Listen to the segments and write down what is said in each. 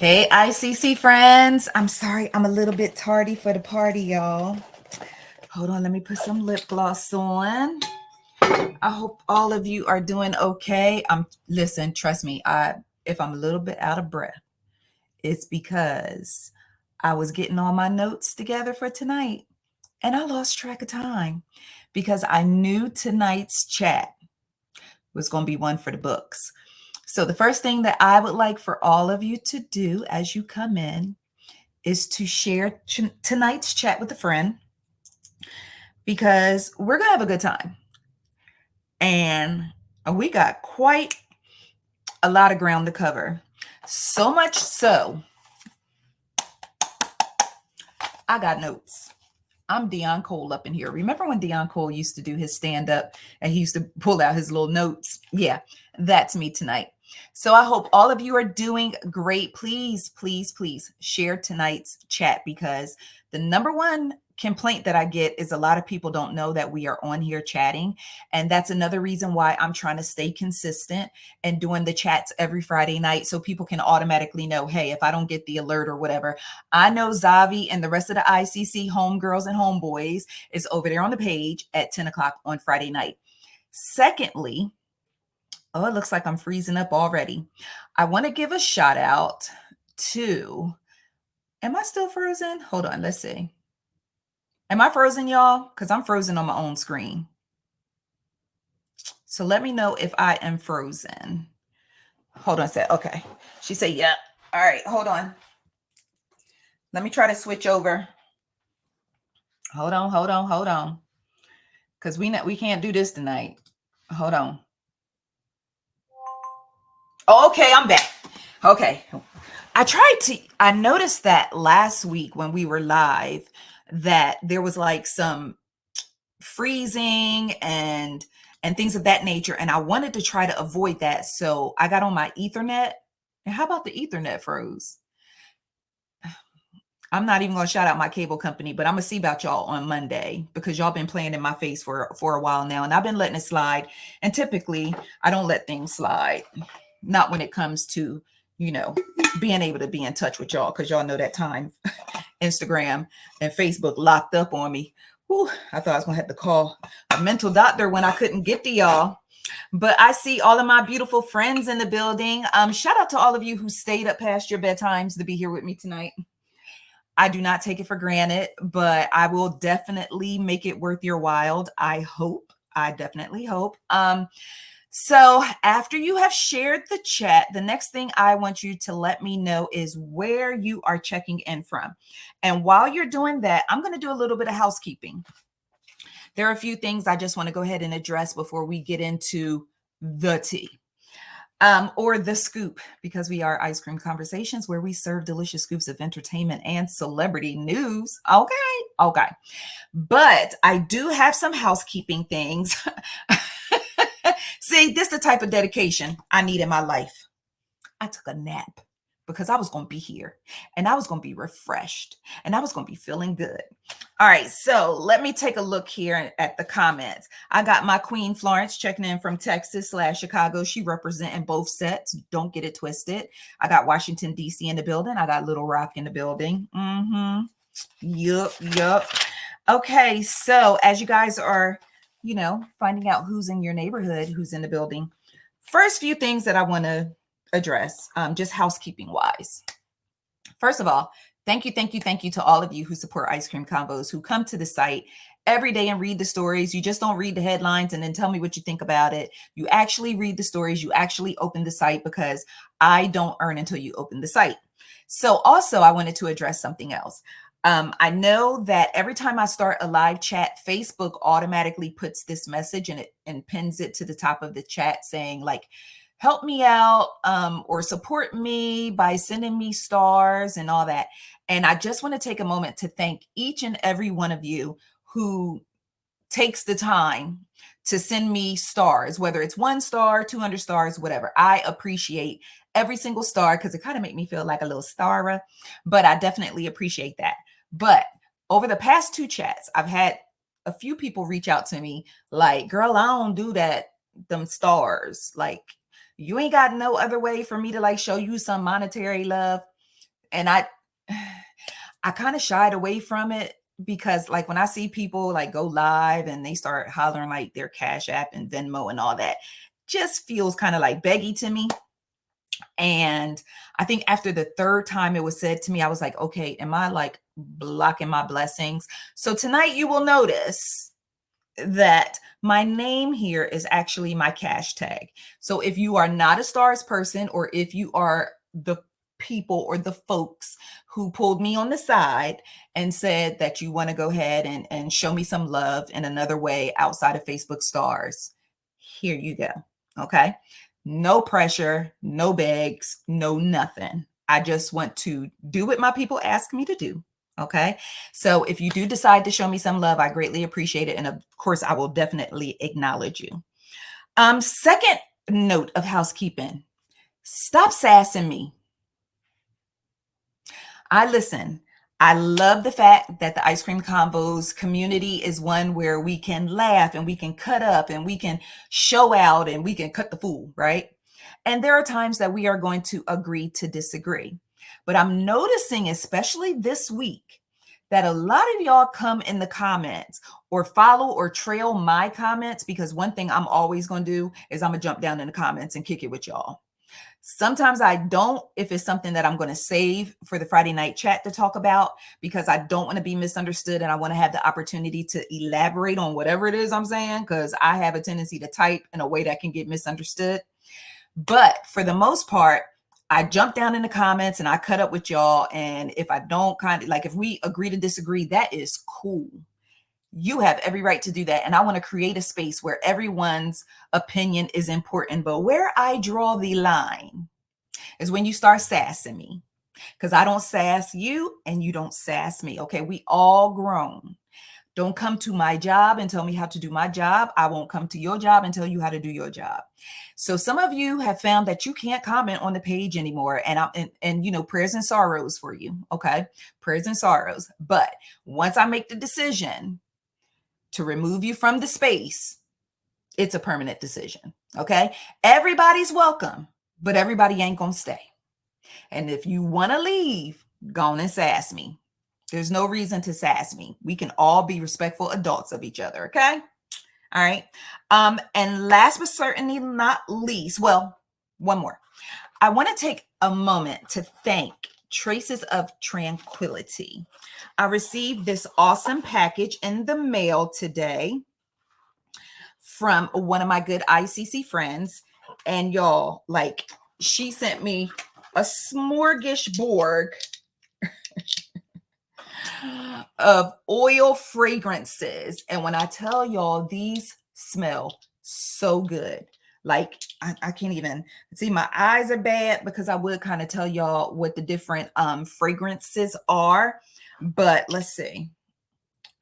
Hey, ICC friends. I'm sorry, I'm a little bit tardy for the party, y'all. Hold on, let me put some lip gloss on. I hope all of you are doing okay. Listen, trust me, if I'm a little bit out of breath, it's because I was getting all my notes together for tonight and I lost track of time because I knew tonight's chat was going to be one for the books. So the first thing that I would like for all of you to do as you come in is to share tonight's chat with a friend because we're going to have a good time. And we got quite a lot of ground to cover. So much so, I got notes. I'm Dion Cole up in here. Remember when Dion Cole used to do his stand-up and he used to pull out his little notes? Yeah, that's me tonight. So I hope all of you are doing great. Please, please, please share tonight's chat because the number one complaint that I get is a lot of people don't know that we are on here chatting. And that's another reason why I'm trying to stay consistent and doing the chats every Friday night so people can automatically know, hey, if I don't get the alert or whatever, I know Zavi and the rest of the ICC homegirls and homeboys is over there on the page at 10 o'clock on Friday night. Secondly, oh, it looks like I'm freezing up already. I want to give a shout out to, am I still frozen? Hold on, let's see. Am I frozen, y'all? Because I'm frozen on my own screen. So let me know if I am frozen. Hold on a sec. Okay. She said, yeah. All right, hold on. Let me try to switch over. Hold on. Because we can't do this tonight. Hold on. Okay, I'm back. Okay. I noticed that last week when we were live that there was like some freezing and things of that nature. And I wanted to try to avoid that. So I got on my Ethernet. And how about the Ethernet froze? I'm not even going to shout out my cable company, but I'm going to see about y'all on Monday because y'all been playing in my face for a while now. And I've been letting it slide. And typically I don't let things slide. Not when it comes to, being able to be in touch with y'all because y'all know that time Instagram and Facebook locked up on me. Whew, I thought I was going to have to call a mental doctor when I couldn't get to y'all. But I see all of my beautiful friends in the building. Shout out to all of you who stayed up past your bedtimes to be here with me tonight. I do not take it for granted, but I will definitely make it worth your while. I definitely hope. So after you have shared the chat, the next thing I want you to let me know is where you are checking in from. And while you're doing that, I'm going to do a little bit of housekeeping. There are a few things I just want to go ahead and address before we get into the tea. Or the scoop, because we are Ice Cream Conversations where we serve delicious scoops of entertainment and celebrity news. Okay. But I do have some housekeeping things. See, this is the type of dedication I need in my life. I took a nap because I was going to be here and I was going to be refreshed and I was going to be feeling good. All right, so let me take a look here at the comments. I got my Queen Florence checking in from Texas/Chicago. She representing both sets. Don't get it twisted. I got Washington, D.C. in the building. I got Little Rock in the building. Yup. Okay, so as you guys are, finding out who's in your neighborhood, who's in the building, first few things that I want to address, just housekeeping wise. First of all, thank you to all of you who support Ice Cream Convos, who come to the site every day and read the stories. You just don't read the headlines and then tell me what you think about it. You actually read the stories. You actually open the site because I don't earn until you open the site. So also I wanted to address something else. I know that every time I start a live chat, Facebook automatically puts this message and pins it to the top of the chat saying like, help me out or support me by sending me stars and all that. And I just want to take a moment to thank each and every one of you who takes the time to send me stars, whether it's 1 star, 200 stars, whatever. I appreciate every single star because it kind of made me feel like a little starra, but I definitely appreciate that. But over the past 2 chats, I've had a few people reach out to me like, girl, I don't do that, them stars. Like, you ain't got no other way for me to like show you some monetary love. And I kind of shied away from it because like when I see people like go live and they start hollering like their Cash App and Venmo and all that, just feels kind of like beggy to me. And I think after the third time it was said to me, I was like, okay, am I like blocking my blessings? So tonight you will notice that my name here is actually my cash tag. So if you are not a stars person, or if you are the people or the folks who pulled me on the side and said that you want to go ahead and show me some love in another way outside of Facebook stars, here you go. Okay. No pressure, no begs, no nothing. I just want to do what my people ask me to do. Okay. So if you do decide to show me some love, I greatly appreciate it. And of course, I will definitely acknowledge you. Second note of housekeeping, stop sassing me. I love the fact that the Ice Cream Convos community is one where we can laugh and we can cut up and we can show out and we can cut the fool, right? And there are times that we are going to agree to disagree. But I'm noticing, especially this week, that a lot of y'all come in the comments or follow or trail my comments, because one thing I'm always going to do is I'm going to jump down in the comments and kick it with y'all. Sometimes I don't, if it's something that I'm going to save for the Friday night chat to talk about, because I don't want to be misunderstood and I want to have the opportunity to elaborate on whatever it is I'm saying, because I have a tendency to type in a way that can get misunderstood. But for the most part, I jump down in the comments and I cut up with y'all. And if I don't if we agree to disagree, that is cool. You have every right to do that. And I want to create a space where everyone's opinion is important. But where I draw the line is when you start sassing me, because I don't sass you and you don't sass me. Okay. We all grown. Don't come to my job and tell me how to do my job. I won't come to your job and tell you how to do your job. So some of you have found that you can't comment on the page anymore. And you know, prayers and sorrows for you. Okay. Prayers and sorrows. But once I make the decision to remove you from the space, it's a permanent decision. Okay. Everybody's welcome, but everybody ain't going to stay. And if you want to leave, go on and sass me. There's no reason to sass me. We can all be respectful adults of each other. Okay. All right. And last but certainly not least, well, one more. I want to take a moment to thank Traces of Tranquility. I received this awesome package in the mail today from one of my good ICC friends. And y'all, like, she sent me a smorgasbord of oil fragrances. And when I tell y'all, these smell so good. Like I can't even see, my eyes are bad because I would kind of tell y'all what the different fragrances are. But let's see.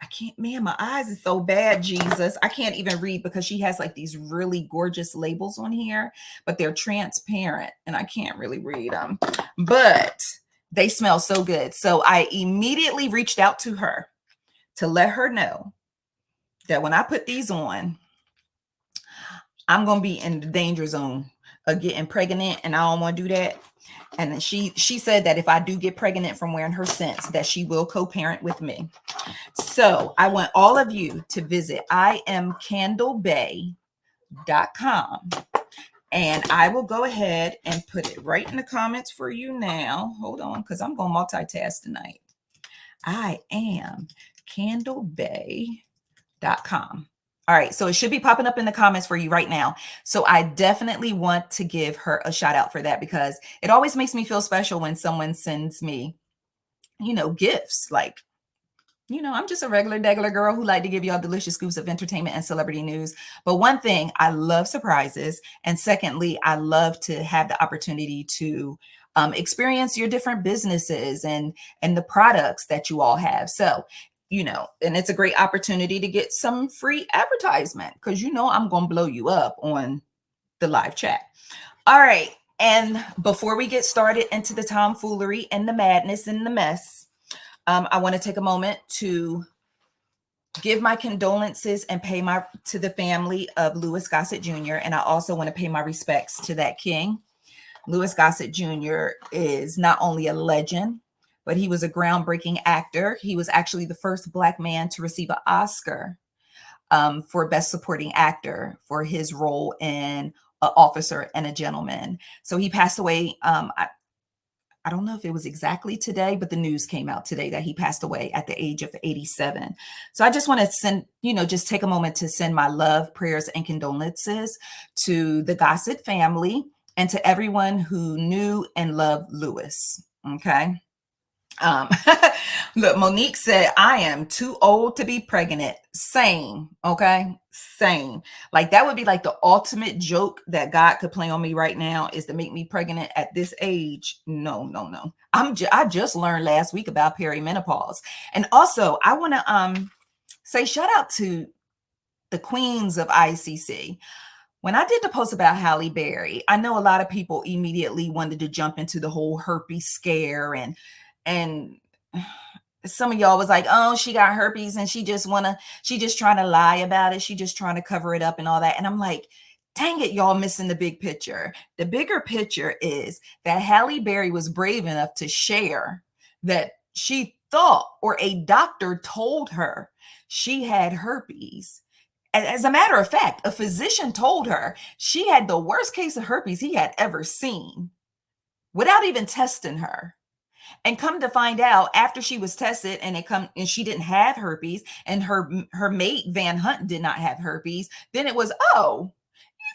I can't, man, my eyes is so bad, Jesus. I can't even read because she has like these really gorgeous labels on here, but they're transparent and I can't really read them. But they smell so good. So I immediately reached out to her to let her know that when I put these on, I'm going to be in the danger zone of getting pregnant, and I don't want to do that. And then she said that if I do get pregnant from wearing her scents, that she will co-parent with me. So I want all of you to visit imcandlebay.com. And I will go ahead and put it right in the comments for you now. Hold on, because I'm going to multitask tonight. I am candlebay.com. All right, so it should be popping up in the comments for you right now. So I definitely want to give her a shout out for that, because it always makes me feel special when someone sends me, you know, gifts. Like, you know, I'm just a regular girl who like to give y'all delicious scoops of entertainment and celebrity news. But one thing, I love surprises. And secondly, I love to have the opportunity to experience your different businesses and the products that you all have. So, you know, and it's a great opportunity to get some free advertisement, because, you know, I'm going to blow you up on the live chat. All right. And before we get started into the tomfoolery and the madness and the mess, I want to take a moment to give my condolences and pay to the family of Louis Gossett Jr. And I also want to pay my respects to that king, Louis Gossett Jr. is not only a legend, but he was a groundbreaking actor. He was actually the first Black man to receive an Oscar for Best Supporting Actor for his role in Officer and a Gentleman. So he passed away. I don't know if it was exactly today, but the news came out today that he passed away at the age of 87. So I just want to send, just take a moment to send my love, prayers, and condolences to the Gossett family and to everyone who knew and loved Louis. Okay. Look, Monique said, I am too old to be pregnant. Same. Okay. Same. Like that would be like the ultimate joke that God could play on me right now, is to make me pregnant at this age. No, no, no. I just learned last week about perimenopause. And also I want to say shout out to the queens of ICC. When I did the post about Halle Berry, I know a lot of people immediately wanted to jump into the whole herpes scare, and some of y'all was like, oh, she got herpes and she just trying to lie about it. She just trying to cover it up and all that. And I'm like, dang it, y'all missing the big picture. The bigger picture is that Halle Berry was brave enough to share that she thought, or a doctor told her, she had herpes. As a matter of fact, a physician told her she had the worst case of herpes he had ever seen without even testing her. And come to find out, after she was tested and she didn't have herpes, and her mate Van Hunt did not have herpes, then it was, oh,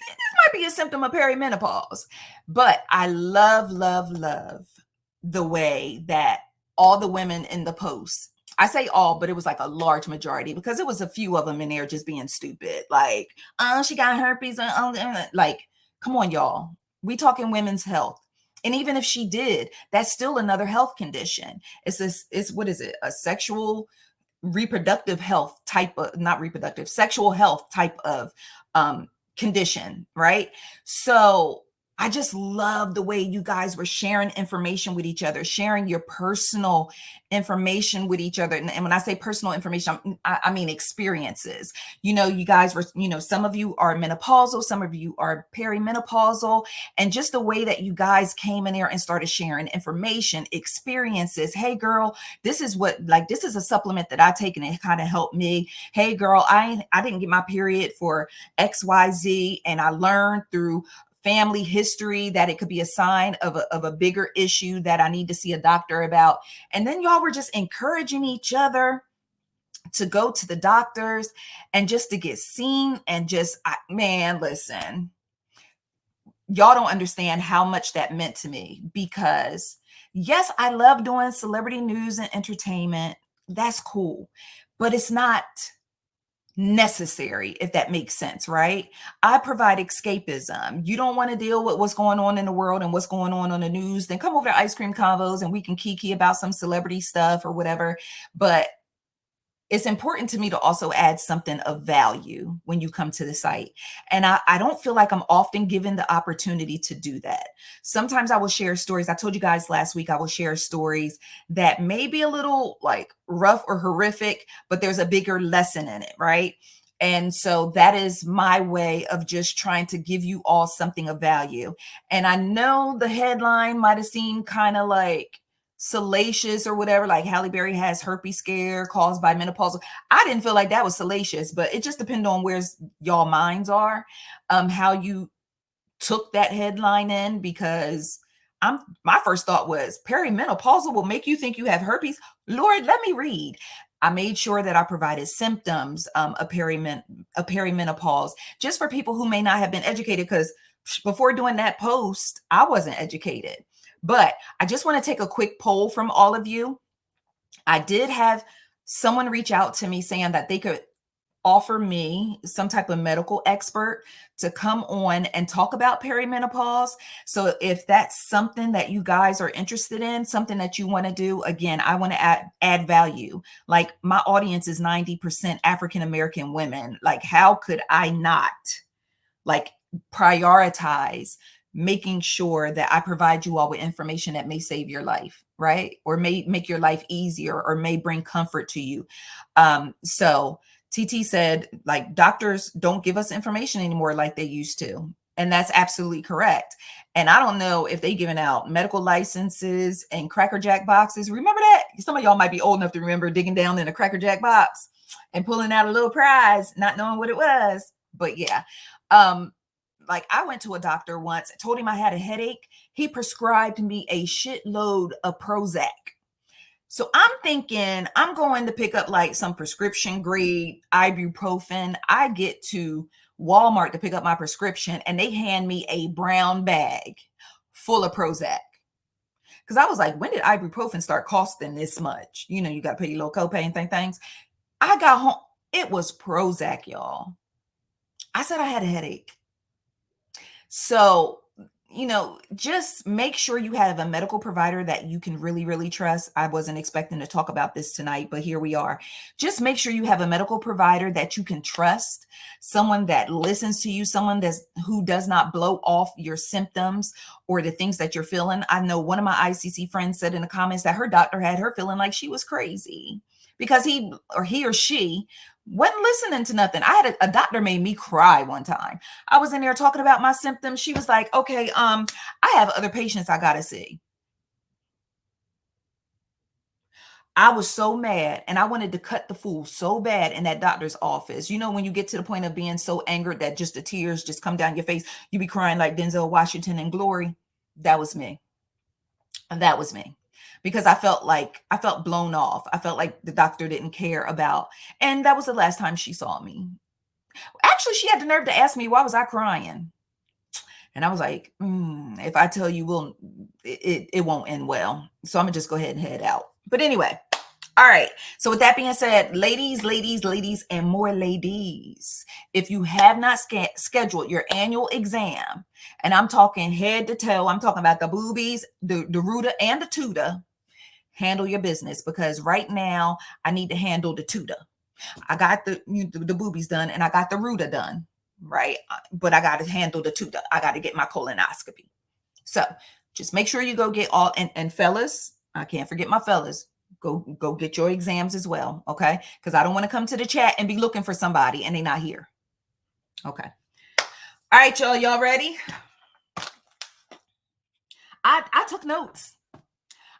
this might be a symptom of perimenopause. But I love the way that all the women in the post, I say all, but it was like a large majority, because it was a few of them in there just being stupid. Like, oh, she got herpes. Like, come on, y'all. We talking women's health. And even if she did, that's still another health condition. It's what is it? A sexual reproductive health type of, not reproductive, sexual health type of condition, right? So I just love the way you guys were sharing information with each other, sharing your personal information with each other. And when I say personal information, I mean experiences. You guys were, some of you are menopausal, some of you are perimenopausal, and just the way that you guys came in there and started sharing information, experiences. Hey girl, this is a supplement that I take and it kind of helped me. Hey girl, I didn't get my period for XYZ, and I learned through family history that it could be a sign of a bigger issue that I need to see a doctor about. And then y'all were just encouraging each other to go to the doctors and just to get seen. And man, listen, y'all don't understand how much that meant to me, because yes, I love doing celebrity news and entertainment. That's cool, but it's not necessary, if that makes sense, right? I provide escapism. You don't want to deal with what's going on in the world and what's going on the news, then come over to Ice Cream Convos and we can kiki about some celebrity stuff or whatever. But it's important to me to also add something of value when you come to the site. And I don't feel like I'm often given the opportunity to do that. Sometimes I will share stories. I told you guys last week, I will share stories that may be a little like rough or horrific, but there's a bigger lesson in it, right? And so that is my way of just trying to give you all something of value. And I know the headline might have seemed kind of like salacious or whatever, like Halle Berry has herpes scare caused by menopausal. I didn't feel like that was salacious, but it just depends on where y'all minds are, how you took that headline in, because my first thought was perimenopausal will make you think you have herpes. Lord, let me read. I made sure that I provided symptoms of perimenopause, just for people who may not have been educated, because before doing that post, I wasn't educated. But I just want to take a quick poll from all of you. I did have someone reach out to me saying that they could offer me some type of medical expert to come on and talk about perimenopause. So if that's something that you guys are interested in, something that you want to do, again, I want to add value. Like, my audience is 90% African-American women. Like, how could I not prioritize making sure that I provide you all with information that may save your life, right? Or may make your life easier, or may bring comfort to you. So TT said, like, doctors don't give us information anymore like they used to. And that's absolutely correct. And I don't know if they giving out medical licenses and Cracker Jack boxes. Remember that? Some of y'all might be old enough to remember digging down in a Cracker Jack box and pulling out a little prize, not knowing what it was. But yeah, like I went to a doctor once, told him I had a headache. He prescribed me a shitload of Prozac. So I'm thinking I'm going to pick up like some prescription grade ibuprofen. I get to Walmart to pick up my prescription and they hand me a brown bag full of Prozac. Because I was like, when did ibuprofen start costing this much? You know, you got to pay your little copay and things. I got home. It was Prozac, y'all. I said I had a headache. So, you know, just make sure you have a medical provider that you can really, really trust. I wasn't expecting to talk about this tonight, but here we are. Just make sure you have a medical provider that you can trust, someone that listens to you, someone who does not blow off your symptoms or the things that you're feeling. I know one of my ICC friends said in the comments that her doctor had her feeling like she was crazy because he or she wasn't listening to nothing. I had a doctor made me cry one time. I was in there talking about my symptoms. She was like, okay, I have other patients I gotta see. I was so mad and I wanted to cut the fool so bad in that doctor's office. You know, when you get to the point of being so angered that just the tears just come down your face, you be crying like Denzel Washington in Glory. That was me. That was me. Because I felt blown off. I felt like the doctor didn't care about, and that was the last time she saw me. Actually, she had the nerve to ask me, why was I crying? And I was like, if I tell you, it won't end well. So I'm gonna just go ahead and head out. But anyway, all right. So with that being said, ladies, and more ladies, if you have not scheduled your annual exam, and I'm talking head to toe, I'm talking about the boobies, the Ruta and the Tuta, handle your business, because right now I need to handle the Tuta. I got the boobies done and I got the Ruta done, right? But I got to handle the Tuta. I got to get my colonoscopy. So just make sure you go get all, and fellas, I can't forget my fellas, go get your exams as well, okay? Because I don't want to come to the chat and be looking for somebody and they're not here. Okay. All right, y'all ready? I took notes.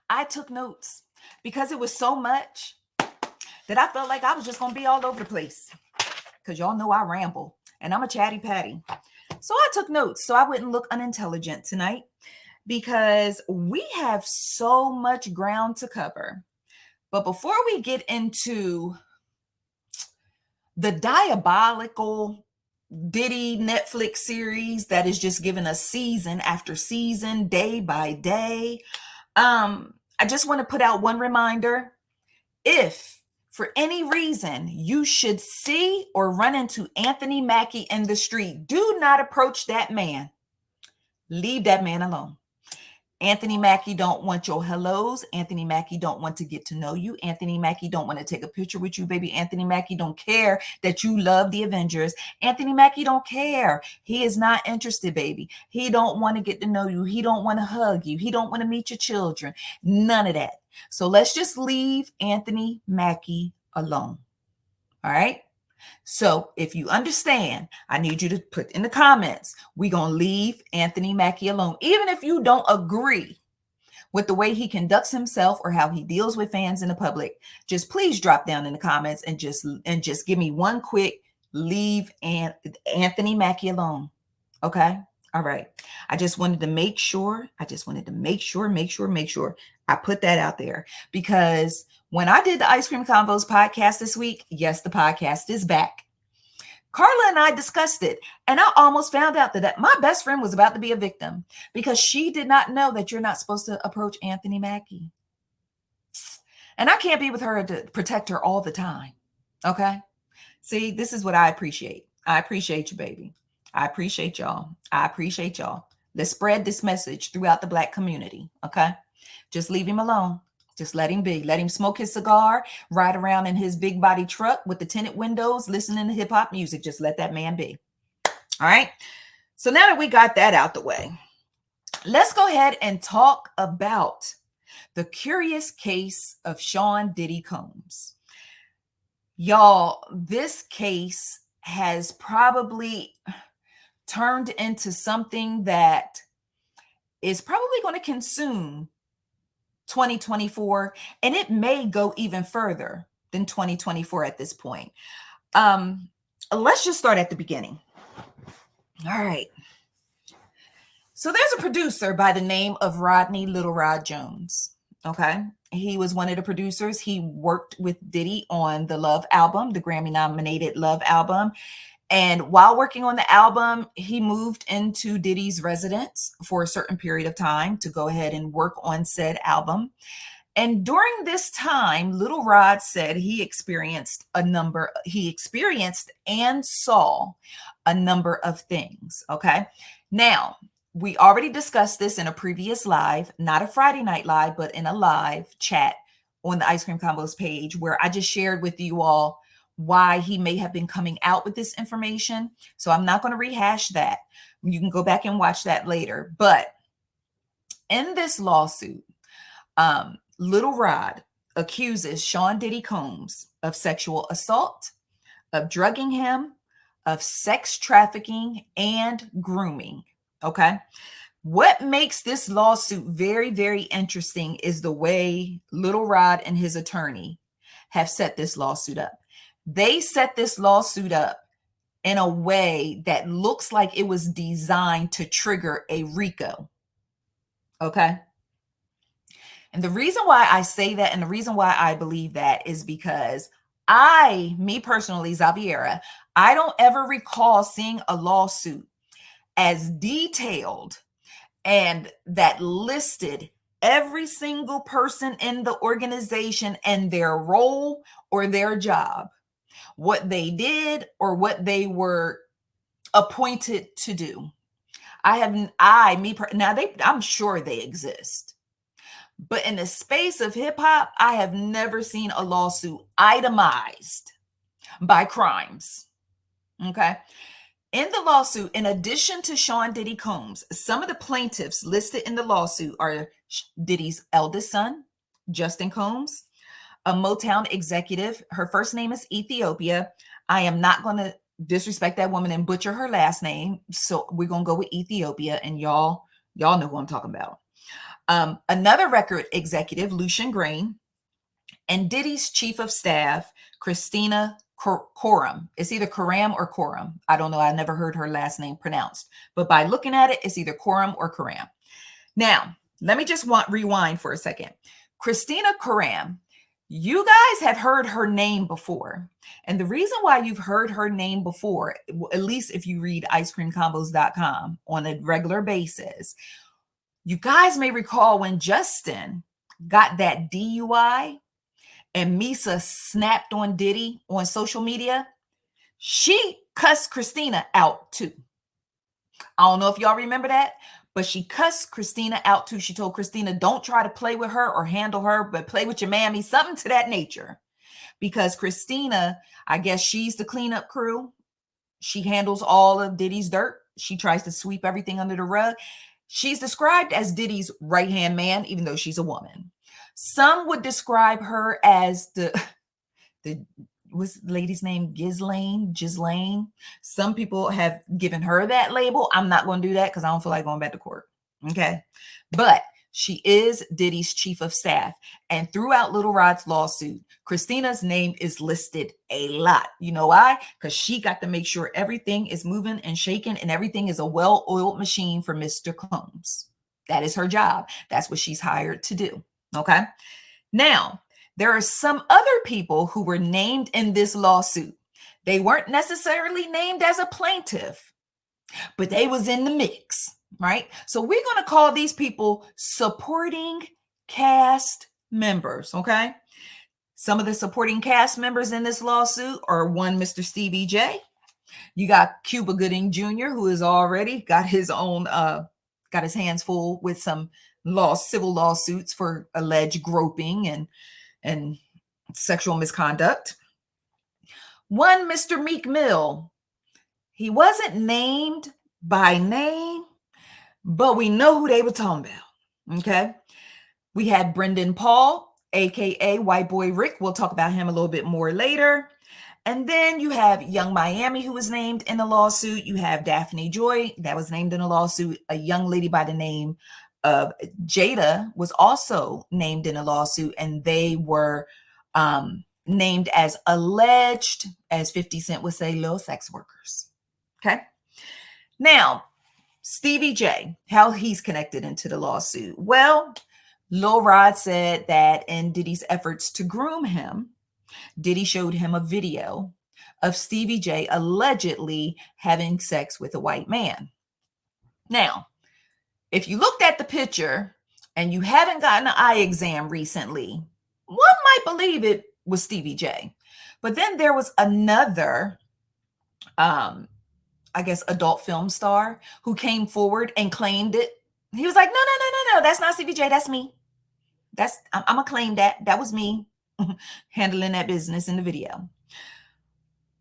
I took notes because it was so much that I felt like I was just going to be all over the place, because y'all know I ramble and I'm a chatty patty. So I took notes so I wouldn't look unintelligent tonight, because we have so much ground to cover. But before we get into the diabolical Diddy Netflix series that is just giving us season after season, day by day, I just want to put out one reminder. If for any reason you should see or run into Anthony Mackie in the street, do not approach that man. Leave that man alone. Anthony Mackie don't want your hellos. Anthony Mackie don't want to get to know you. Anthony Mackie don't want to take a picture with you, baby. Anthony Mackie don't care that you love the Avengers. Anthony Mackie don't care. He is not interested, baby. He don't want to get to know you. He don't want to hug you. He don't want to meet your children. None of that. So let's just leave Anthony Mackie alone. All right? So if you understand, I need you to put in the comments, we're going to leave Anthony Mackie alone. Even if you don't agree with the way he conducts himself or how he deals with fans in the public, just please drop down in the comments and just give me one quick leave Anthony Mackie alone. Okay? All right. I just wanted to make sure. I put that out there, because when I did the Ice Cream Convos podcast this week, yes, the podcast is back. Carla and I discussed it, and I almost found out that my best friend was about to be a victim because she did not know that you're not supposed to approach Anthony Mackie. And I can't be with her to protect her all the time. Okay? See, this is what I appreciate. I appreciate you, baby. I appreciate y'all. Let's spread this message throughout the Black community. Okay? Just leave him alone. Just let him be. Let him smoke his cigar, ride around in his big body truck with the tinted windows, listening to hip hop music. Just let that man be. All right. So now that we got that out the way, let's go ahead and talk about the curious case of Sean Diddy Combs. Y'all, this case has probably turned into something that is probably going to consume 2024, and it may go even further than 2024 at this point. Let's just start at the beginning. All right. So there's a producer by the name of Rodney Lil Rod Jones. Okay. He was one of the producers. He worked with Diddy on the Love album, the Grammy nominated Love album. And while working on the album, he moved into Diddy's residence for a certain period of time to go ahead and work on said album. And during this time, Lil Rod said he experienced and saw a number of things. Okay. Now, we already discussed this in a previous live, not a Friday night live, but in a live chat on the Ice Cream Convos page, where I just shared with you all why he may have been coming out with this information. So I'm not going to rehash that. You can go back and watch that later. But in this lawsuit, Lil Rod accuses Sean Diddy Combs of sexual assault, of drugging him, of sex trafficking, and grooming. Okay. What makes this lawsuit very, very interesting is the way Lil Rod and his attorney have set this lawsuit up. They set this lawsuit up in a way that looks like it was designed to trigger a RICO. Okay. And the reason why I say that, and the reason why I believe that, is because me personally, Xaviera, I don't ever recall seeing a lawsuit as detailed and that listed every single person in the organization and their role or their job, what they did or what they were appointed to do. I'm sure they exist. But in the space of hip hop, I have never seen a lawsuit itemized by crimes. Okay. In the lawsuit, in addition to Sean Diddy Combs, some of the plaintiffs listed in the lawsuit are Diddy's eldest son, Justin Combs, a Motown executive. Her first name is Ethiopia. I am not going to disrespect that woman and butcher her last name. So we're going to go with Ethiopia, and y'all know who I'm talking about. Another record executive, Lucian Grainge, and Diddy's chief of staff, Kristina Khorram. It's either Khorram or Khorram. I don't know. I never heard her last name pronounced, but by looking at it, it's either Khorram or Khorram. Now, let me just rewind for a second. Kristina Khorram, you guys have heard her name before. And the reason why you've heard her name before, at least if you read icecreamconvos.com on a regular basis, you guys may recall when Justin got that DUI and Misa snapped on Diddy on social media, she cussed Kristina out too. I don't know if y'all remember that, but she cussed Kristina out too. She told Kristina, don't try to play with her or handle her, but play with your mammy, something to that nature. Because Kristina, I guess she's the cleanup crew. She handles all of Diddy's dirt. She tries to sweep everything under the rug. She's described as Diddy's right-hand man, even though she's a woman. Some would describe her as what's the lady's name? Ghislaine. Some people have given her that label. I'm not going to do that because I don't feel like going back to court. Okay. But she is Diddy's chief of staff. And throughout Lil Rod's lawsuit, Kristina's name is listed a lot. You know why? Because she got to make sure everything is moving and shaking and everything is a well-oiled machine for Mr. Combs. That is her job. That's what she's hired to do. Okay. Now, there are some other people who were named in this lawsuit. They weren't necessarily named as a plaintiff, but they was in the mix, right? So we're going to call these people supporting cast members, okay? Some of the supporting cast members in this lawsuit are one, Mr. Stevie J. You got Cuba Gooding Jr., who has already got his own, got his hands full with some civil lawsuits for alleged groping and sexual misconduct. One, Mr. Meek Mill. He wasn't named by name, but we know who they were talking about. Okay. We had Brendan Paul, aka White Boy Rick. We'll talk about him a little bit more later. And then you have Young Miami, who was named in a lawsuit. You have Daphne Joy, that was named in a lawsuit. A young lady by the name of Jada was also named in a lawsuit, and they were named as alleged, as 50 Cent would say, little sex workers. Okay. Now, Stevie J, how he's connected into the lawsuit. Well, Lil Rod said that in Diddy's efforts to groom him, Diddy showed him a video of Stevie J allegedly having sex with a white man. Now, if you looked at the picture and you haven't gotten an eye exam recently, one might believe it was Stevie J. But then there was another, I guess, adult film star who came forward and claimed it. He was like, no, that's not Stevie J, that's me. I'm gonna claim that was me handling that business in the video.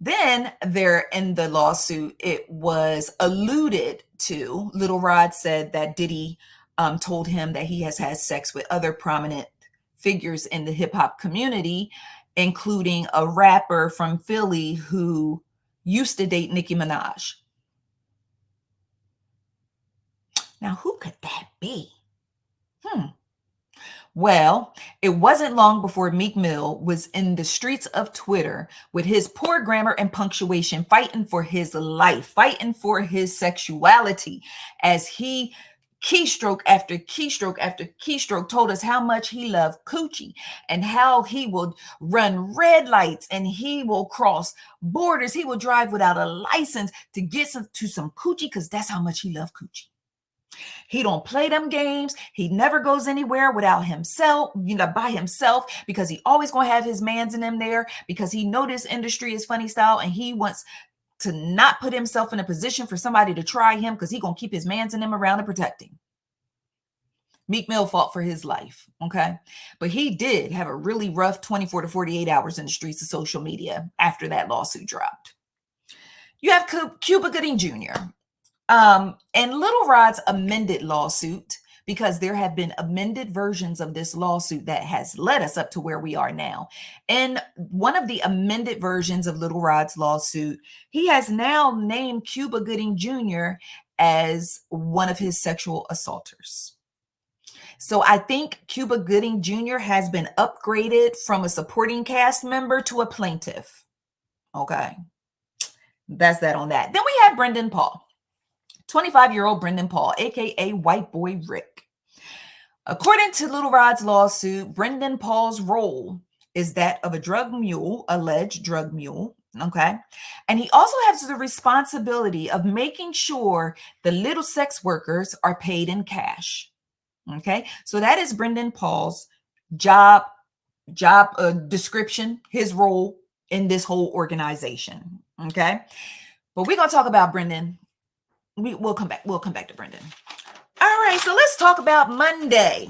Then there in the lawsuit, it was alluded to. Lil Rod said that Diddy told him that he has had sex with other prominent figures in the hip hop community, including a rapper from Philly who used to date Nicki Minaj. Now, who could that be? Well, it wasn't long before Meek Mill was in the streets of Twitter with his poor grammar and punctuation, fighting for his life, fighting for his sexuality, as he keystroke after keystroke after keystroke told us how much he loved coochie and how he will run red lights and he will cross borders. He will drive without a license to get to some coochie because that's how much he loved coochie. He don't play them games. He never goes anywhere without himself, by himself, because he always going to have his mans in them there, because he know this industry is funny style and he wants to not put himself in a position for somebody to try him because he going to keep his mans in them around and protect him. Meek Mill fought for his life, okay? But he did have a really rough 24 to 48 hours in the streets of social media after that lawsuit dropped. You have Cuba Gooding Jr., and Lil Rod's amended lawsuit, because there have been amended versions of this lawsuit that has led us up to where we are now. In one of the amended versions of Lil Rod's lawsuit, he has now named Cuba Gooding Jr. as one of his sexual assaulters. So I think Cuba Gooding Jr. has been upgraded from a supporting cast member to a plaintiff. Okay. That's that on that. Then we have Brendan Paul. 25-year-old Brendan Paul, aka White Boy Rick. According to Lil Rod's lawsuit, Brendan Paul's role is that of a drug mule, alleged drug mule, okay? And he also has the responsibility of making sure the little sex workers are paid in cash, okay? So that is Brendan Paul's job description, his role in this whole organization, okay? But we're going to talk about Brendan. We'll come back to Brendan. All right, so let's talk about Monday,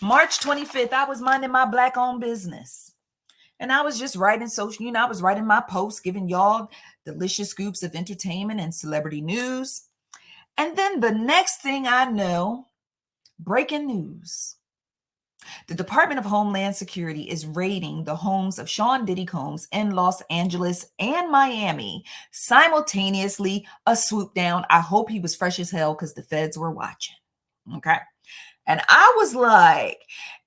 March 25th. I was minding my Black-owned business, and I was just writing I was writing my posts, giving y'all delicious scoops of entertainment and celebrity news. And then the next thing I know, breaking news. The Department of Homeland Security is raiding the homes of Sean Diddy Combs in Los Angeles and Miami simultaneously, a swoop down. I hope he was fresh as hell because the feds were watching. Okay. And I was like,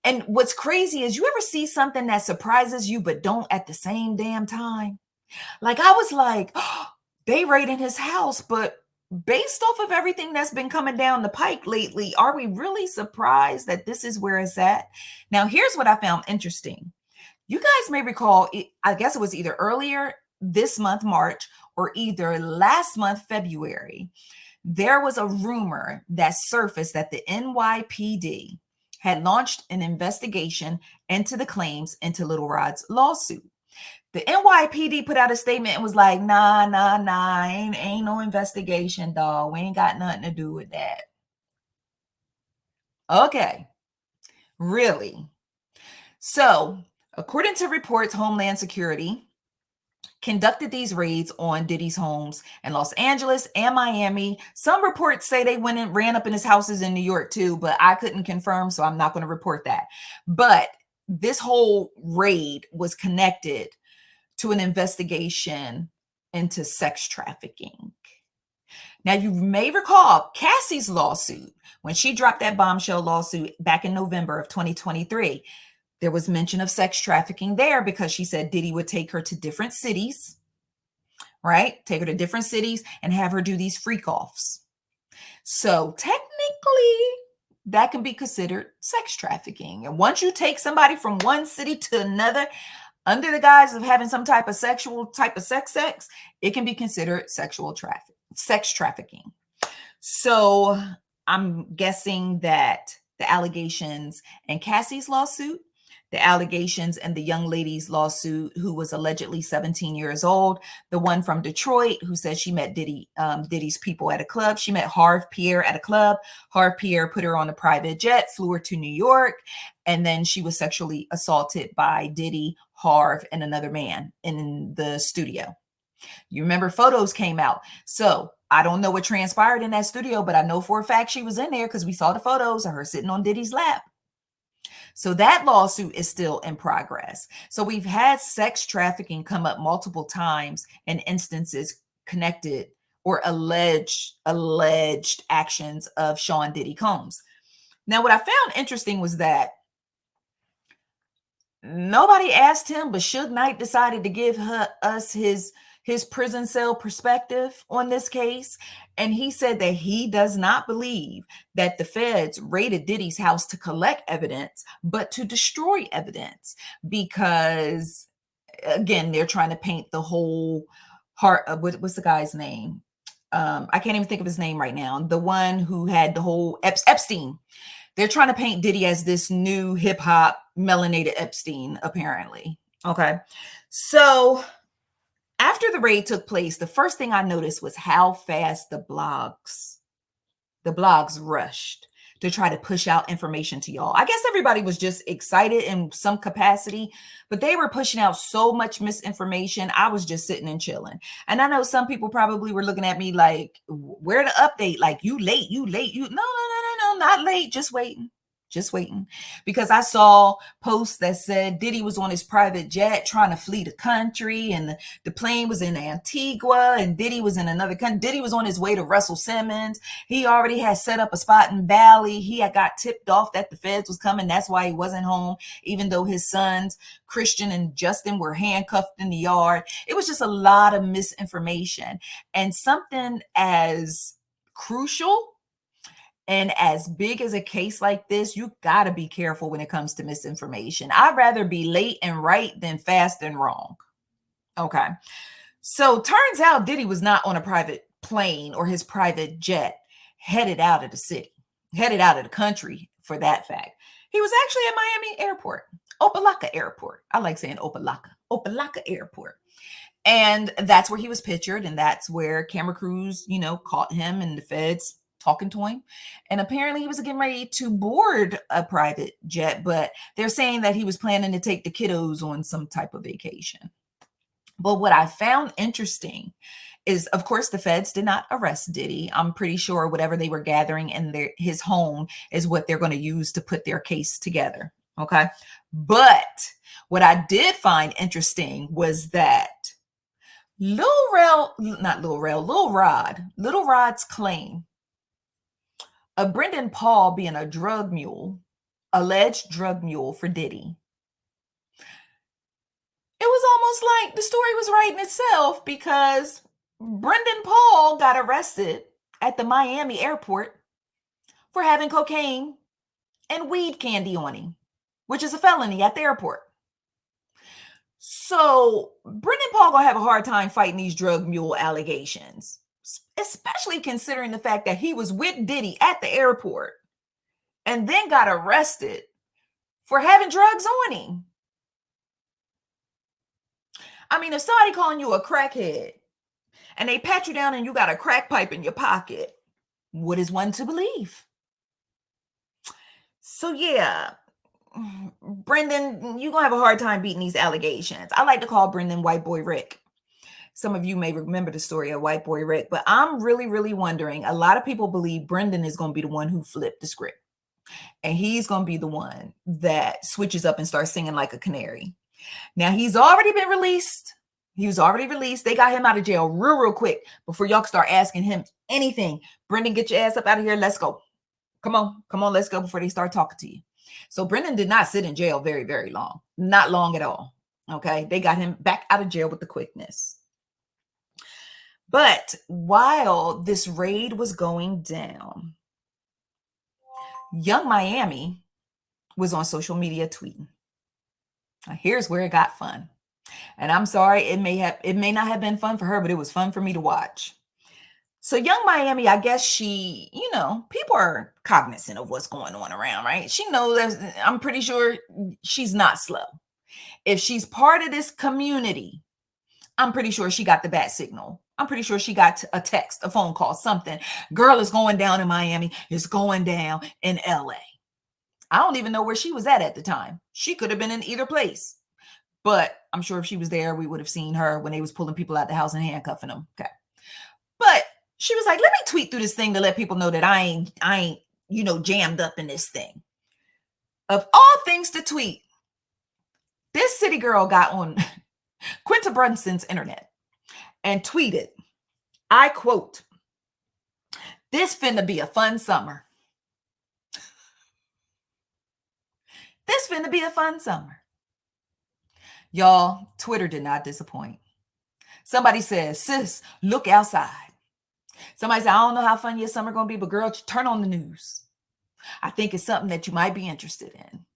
and what's crazy is you ever see something that surprises you but don't at the same damn time? Like I was like, oh, they raided his house, but based off of everything that's been coming down the pike lately, are we really surprised that this is where it's at? Now, here's what I found interesting. You guys may recall, I guess it was either earlier this month, March, or either last month, February, there was a rumor that surfaced that the NYPD had launched an investigation into the claims into Lil Rod's lawsuit. The NYPD put out a statement and was like, nah, ain't no investigation, dog. We ain't got nothing to do with that. Okay, really? So, according to reports, Homeland Security conducted these raids on Diddy's homes in Los Angeles and Miami. Some reports say they went and ran up in his houses in New York too, but I couldn't confirm, so I'm not going to report that. But this whole raid was connected to an investigation into sex trafficking. Now, you may recall Cassie's lawsuit, when she dropped that bombshell lawsuit back in November of 2023, there was mention of sex trafficking there because she said Diddy would take her to different cities, right? Take her to different cities and have her do these freak offs. So technically, that can be considered sex trafficking. And once you take somebody from one city to another under the guise of having some type of sex, it can be considered sex trafficking. So I'm guessing that the allegations in Cassie's lawsuit, the allegations in the young lady's lawsuit who was allegedly 17 years old, the one from Detroit who said she met Diddy's people at a club. She met Harve Pierre at a club. Harve Pierre put her on a private jet, flew her to New York, and then she was sexually assaulted by Diddy, Harve, and another man in the studio. You remember photos came out. So I don't know what transpired in that studio, but I know for a fact she was in there because we saw the photos of her sitting on Diddy's lap. So that lawsuit is still in progress. So we've had sex trafficking come up multiple times in instances connected or alleged actions of Sean Diddy Combs. Now, what I found interesting was that nobody asked him, but Suge Knight decided to give us his prison cell perspective on this case. And he said that he does not believe that the feds raided Diddy's house to collect evidence, but to destroy evidence because, again, they're trying to paint the whole heart of what's the guy's name? I can't even think of his name right now. The one who had the whole Epstein. They're trying to paint Diddy as this new hip hop melanated Epstein, apparently. Okay. So after the raid took place, the first thing I noticed was how fast the blogs rushed to try to push out information to y'all. I guess everybody was just excited in some capacity, but they were pushing out so much misinformation. I was just sitting and chilling. And I know some people probably were looking at me like, where the update? Like, you late. No, not late. Just waiting. Because I saw posts that said Diddy was on his private jet trying to flee the country, and the plane was in Antigua, and Diddy was in another country. Diddy was on his way to Russell Simmons. He already had set up a spot in Bali. He had got tipped off that the feds was coming. That's why he wasn't home, even though his sons, Christian and Justin, were handcuffed in the yard. It was just a lot of misinformation. And something as crucial and as big as a case like this, you got to be careful when it comes to misinformation. I'd rather be late and right than fast and wrong. Okay. So turns out Diddy was not on a private plane or his private jet headed out of the city, headed out of the country for that fact. He was actually at Miami Airport, Opa-locka Airport. I like saying Opa-locka Airport. And that's where he was pictured. And that's where camera crews, caught him and the feds talking to him. And apparently he was getting ready to board a private jet, but they're saying that he was planning to take the kiddos on some type of vacation. But what I found interesting is, of course, the feds did not arrest Diddy. I'm pretty sure whatever they were gathering in his home is what they're going to use to put their case together. Okay. But what I did find interesting was that Lil Rod's claim of Brendan Paul being a alleged drug mule for Diddy. It was almost like the story was writing itself because Brendan Paul got arrested at the Miami airport for having cocaine and weed candy on him, which is a felony at the airport. So Brendan Paul gonna have a hard time fighting these drug mule allegations, especially considering the fact that he was with Diddy at the airport and then got arrested for having drugs on him. I mean, if somebody calling you a crackhead and they pat you down and you got a crack pipe in your pocket, what is one to believe? So yeah, Brendan, you're going to have a hard time beating these allegations. I like to call Brendan White Boy Rick. Some of you may remember the story of White Boy Rick, but I'm really, really wondering. A lot of people believe Brendan is going to be the one who flipped the script. And he's going to be the one that switches up and starts singing like a canary. Now, he's already been released He was already released. They got him out of jail real quick before y'all start asking him anything. Brendan, get your ass up out of here. Let's go. Come on, let's go before they start talking to you. So Brendan did not sit in jail very, very long. Not long at all. Okay. They got him back out of jail with the quickness. But while this raid was going down, Young Miami was on social media tweeting. Now, here's where it got fun. And I'm sorry, it may not have been fun for her, but it was fun for me to watch. So Young Miami, I guess she, people are cognizant of what's going on around, right? She knows that, I'm pretty sure she's not slow. If she's part of this community, I'm pretty sure she got the bat signal. I'm pretty sure she got a text, a phone call, something. Girl is going down in Miami. It's going down in LA. I don't even know where she was at the time. She could have been in either place. But I'm sure if she was there, we would have seen her when they was pulling people out the house and handcuffing them. Okay. But she was like, let me tweet through this thing to let people know that I ain't, jammed up in this thing. Of all things to tweet, this city girl got on Quinta Brunson's internet and tweeted, I quote, "This finna be a fun summer. This finna be a fun summer." Y'all, Twitter did not disappoint. Somebody says, sis, look outside. Somebody said, I don't know how fun your summer going to be, but girl, turn on the news. I think it's something that you might be interested in.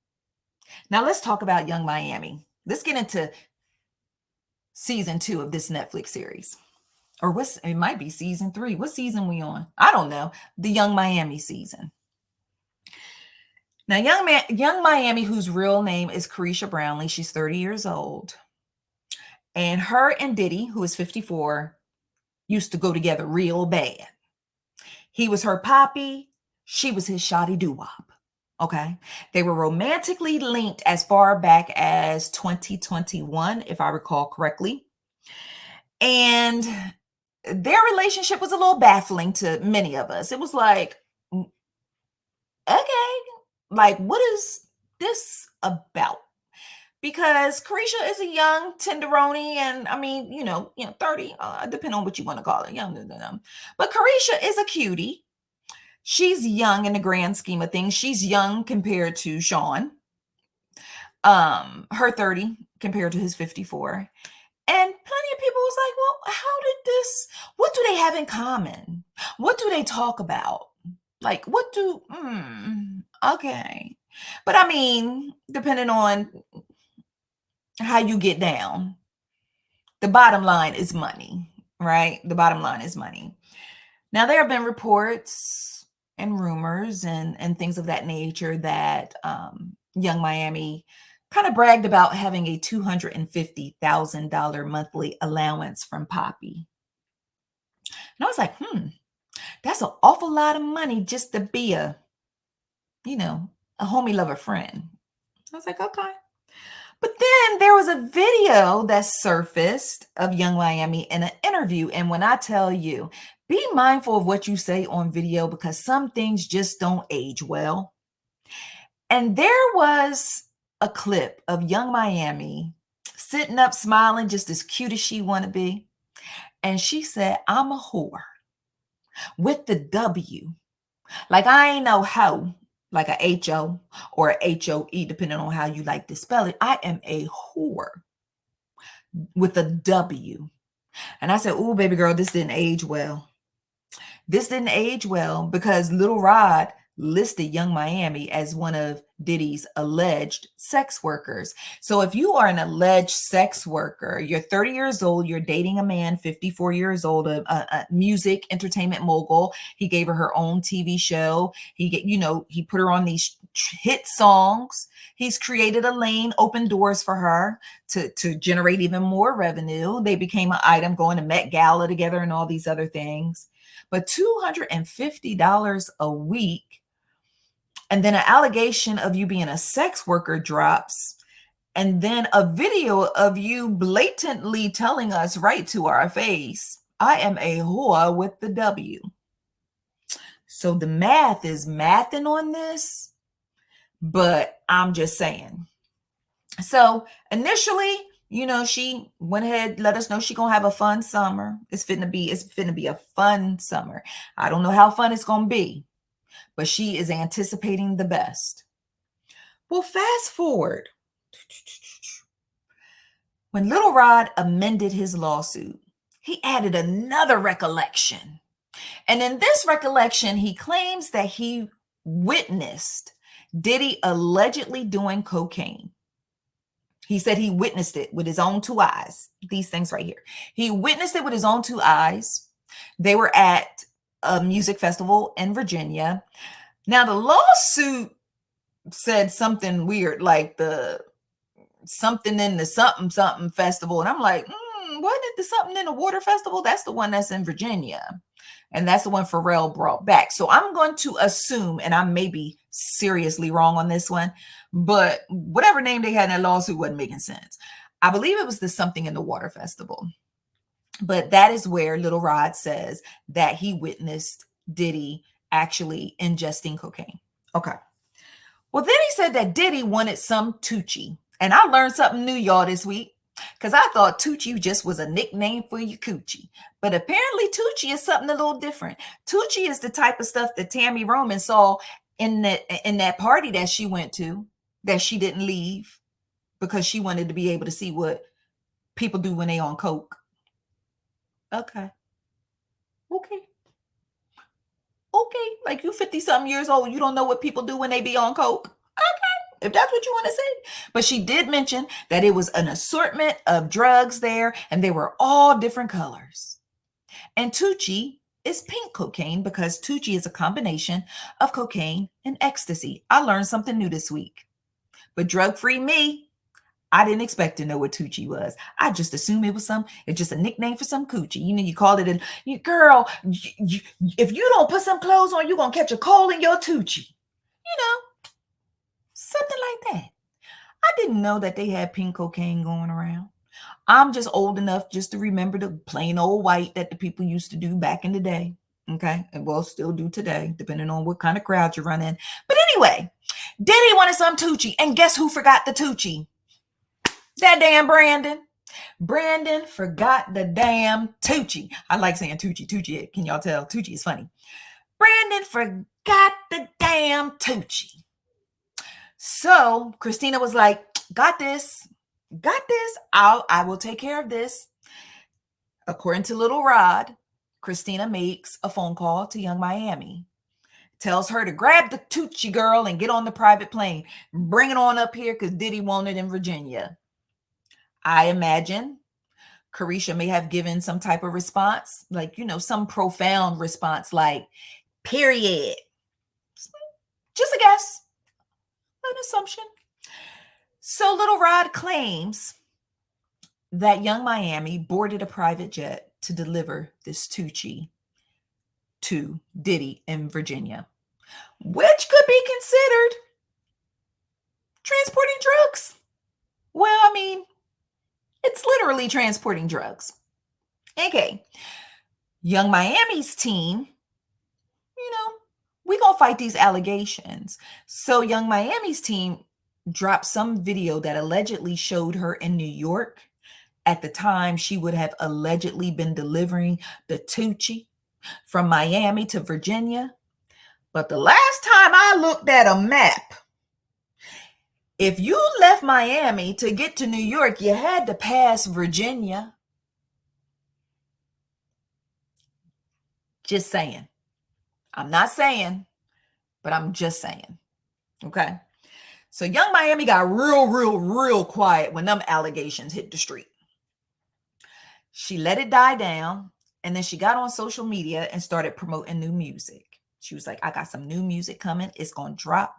Now let's talk about Young Miami. Let's get into season 2 of this Netflix series. Or it might be season 3. What season we on? I don't know. The Young Miami season. Now, Young Miami, whose real name is Caresha Brownlee, she's 30 years old. And her and Diddy, who is 54, used to go together real bad. He was her poppy. She was his shoddy doo-wop. Okay. They were romantically linked as far back as 2021, if I recall correctly. And their relationship was a little baffling to many of us. It was like, okay, like, what is this about? Because Caresha is a young tenderoni, and I mean, 30, depending on what you want to call it, young. But Caresha is a cutie. She's young in the grand scheme of things. She's young compared to Sean. Her 30 compared to his 54. And plenty of people was like, well, what do they have in common? What do they talk about? Like, okay. But I mean, depending on how you get down, the bottom line is money, right? The bottom line is money. Now, there have been reports and rumors and things of that nature that Young Miami kind of bragged about having a $250,000 monthly allowance from Poppy. And I was like, that's an awful lot of money just to be a homie lover friend. I was like, okay. But then there was a video that surfaced of Young Miami in an interview. And when I tell you, be mindful of what you say on video, because some things just don't age well. And there was a clip of Young Miami sitting up smiling, just as cute as she want to be. And she said, I'm a whore with the W. Like, I ain't no hoe, like a H-O or a H-O-E, depending on how you like to spell it. I am a whore with a W. And I said, ooh, baby girl, this didn't age well. This didn't age well because Lil Rod listed Young Miami as one of Diddy's alleged sex workers. So if you are an alleged sex worker, you're 30 years old, you're dating a man 54 years old, a music entertainment mogul. He gave her own TV show. He put her on these hit songs. He's created a lane, opened doors for her to generate even more revenue. They became an item, going to Met Gala together and all these other things. But $250 a week, and then an allegation of you being a sex worker drops, and then a video of you blatantly telling us right to our face, I am a whore with the W. So the math is mathing on this, but I'm just saying. So initially, she went ahead, let us know she gonna have a fun summer. It's finna be a fun summer. I don't know how fun it's gonna be, but she is anticipating the best. Well, fast forward. When Lil Rod amended his lawsuit, he added another recollection. And in this recollection, he claims that he witnessed Diddy allegedly doing cocaine. He said he witnessed it with his own two eyes. These things right here. He witnessed it with his own two eyes. They were at a music festival in Virginia. Now, the lawsuit said something weird, like the something in the something festival. And I'm like, wasn't it the something in the water festival? That's the one that's in Virginia. And that's the one Pharrell brought back. So I'm going to assume, and I may be seriously wrong on this one, but whatever name they had in that lawsuit wasn't making sense. I believe it was the something in the water festival. But that is where Lil Rod says that he witnessed Diddy actually ingesting cocaine. Okay. Well, then he said that Diddy wanted some Tucci. And I learned something new, y'all, this week. Because I thought Tucci just was a nickname for your coochie. But apparently Tucci is something a little different. Tucci is the type of stuff that Tammy Roman saw in that party that she went to, that she didn't leave because she wanted to be able to see what people do when they on coke. Okay. Like you 50-something years old, you don't know what people do when they be on coke. Okay, if that's what you want to say. But she did mention that it was an assortment of drugs there, and they were all different colors. And Tucci is pink cocaine because Tucci is a combination of cocaine and ecstasy. I learned something new this week. But drug-free me, I didn't expect to know what Tucci was. I just assumed it's just a nickname for some coochie. You call it girl, if you don't put some clothes on, you're going to catch a cold in your Tucci. Something like that. I didn't know that they had pink cocaine going around. I'm just old enough just to remember the plain old white that the people used to do back in the day. Okay. And will still do today, depending on what kind of crowd you run in. But anyway, Diddy wanted some Tucci. And guess who forgot the Tucci? That damn Brandon. Brandon forgot the damn Tucci. I like saying Tucci. Can y'all tell? Tucci is funny. Brandon forgot the damn Tucci. So Kristina was like, got this. I will take care of this. According to Lil Rod, Kristina makes a phone call to Young Miami. Tells her to grab the Tucci girl and get on the private plane. Bring it on up here because Diddy wanted in Virginia. I imagine Carisha may have given some type of response, like, some profound response, like, period. Just a guess, an assumption. So Lil Rod claims that Young Miami boarded a private jet to deliver this Tucci to Diddy in Virginia, which could be considered transporting drugs. Well, I mean, it's literally transporting drugs. Okay. Young Miami's team, we gonna fight these allegations. So Young Miami's team dropped some video that allegedly showed her in New York at the time she would have allegedly been delivering the Tucci from Miami to Virginia. But the last time I looked at a map, if you left Miami to get to New York, you had to pass Virginia. Just saying. I'm not saying, but I'm just saying. Okay. So Young Miami got real quiet when them allegations hit the street. She let it die down, and then she got on social media and started promoting new music. She was like, I got some new music coming. It's going to drop.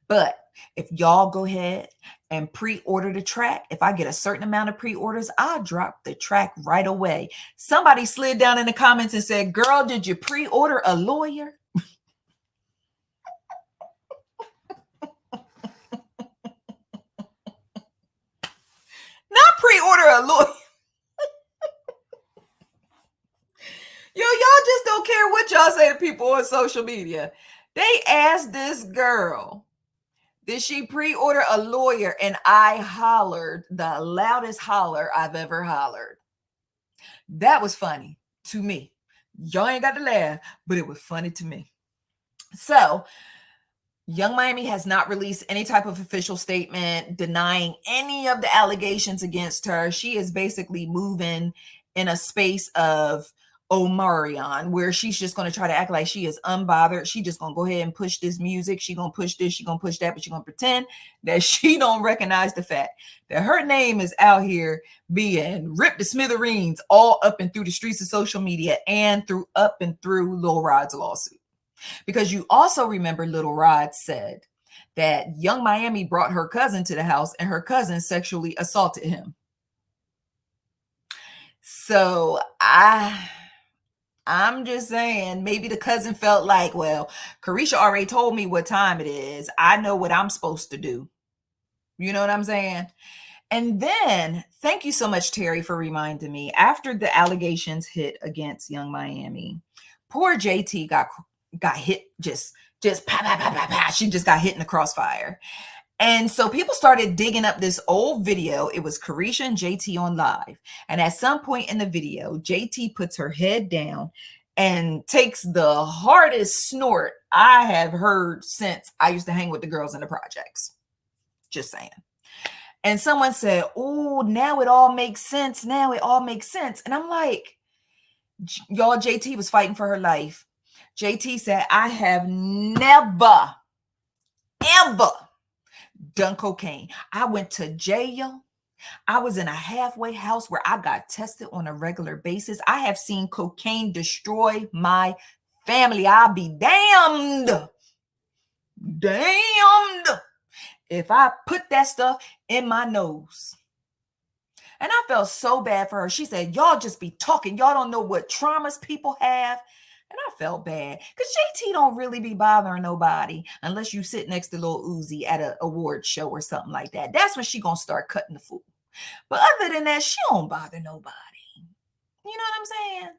But if y'all go ahead and pre-order the track, if I get a certain amount of pre-orders, I'll drop the track right away. Somebody slid down in the comments and said, girl, did you pre-order a lawyer? Not pre-order a lawyer. Y'all just don't care what y'all say to people on social media. They asked this girl, Did she pre-order a lawyer? And I hollered the loudest holler I've ever hollered. That was funny to me. Y'all ain't got to laugh, but it was funny to me. So, Young Miami has not released any type of official statement denying any of the allegations against her. She is basically moving in a space of Omarion, where she's just going to try to act like she is unbothered. She just going to go ahead and push this music. She going to push this, she going to push that, but she going to pretend that she don't recognize the fact that her name is out here being ripped to smithereens all up and through the streets of social media and through up and through Lil Rod's lawsuit. Because you also remember Lil Rod said that Young Miami brought her cousin to the house and her cousin sexually assaulted him. So I'm just saying, maybe the cousin felt like, well, Carisha already told me what time it is. I know what I'm supposed to do. You know what I'm saying? And then, thank you so much, Terry, for reminding me. After the allegations hit against Young Miami, poor JT got hit, just pa, pa, pa, pa, pa. She just got hit in the crossfire. And so people started digging up this old video. It was Carisha and JT on live. And at some point in the video, JT puts her head down and takes the hardest snort I have heard since I used to hang with the girls in the projects. Just saying. And someone said, oh, now it all makes sense. Now it all makes sense. And I'm like, y'all, JT was fighting for her life. JT said, I have never, ever done cocaine. I went to jail. I was in a halfway house where I got tested on a regular basis. I have seen cocaine destroy my family. I'll be damned. Damned if I put that stuff in my nose. And I felt so bad for her. She said, y'all just be talking. Y'all don't know what traumas people have. And I felt bad because JT don't really be bothering nobody unless you sit next to Lil Uzi at an award show or something like that. That's when she gonna start cutting the fool. But other than that, she don't bother nobody. You know what I'm saying?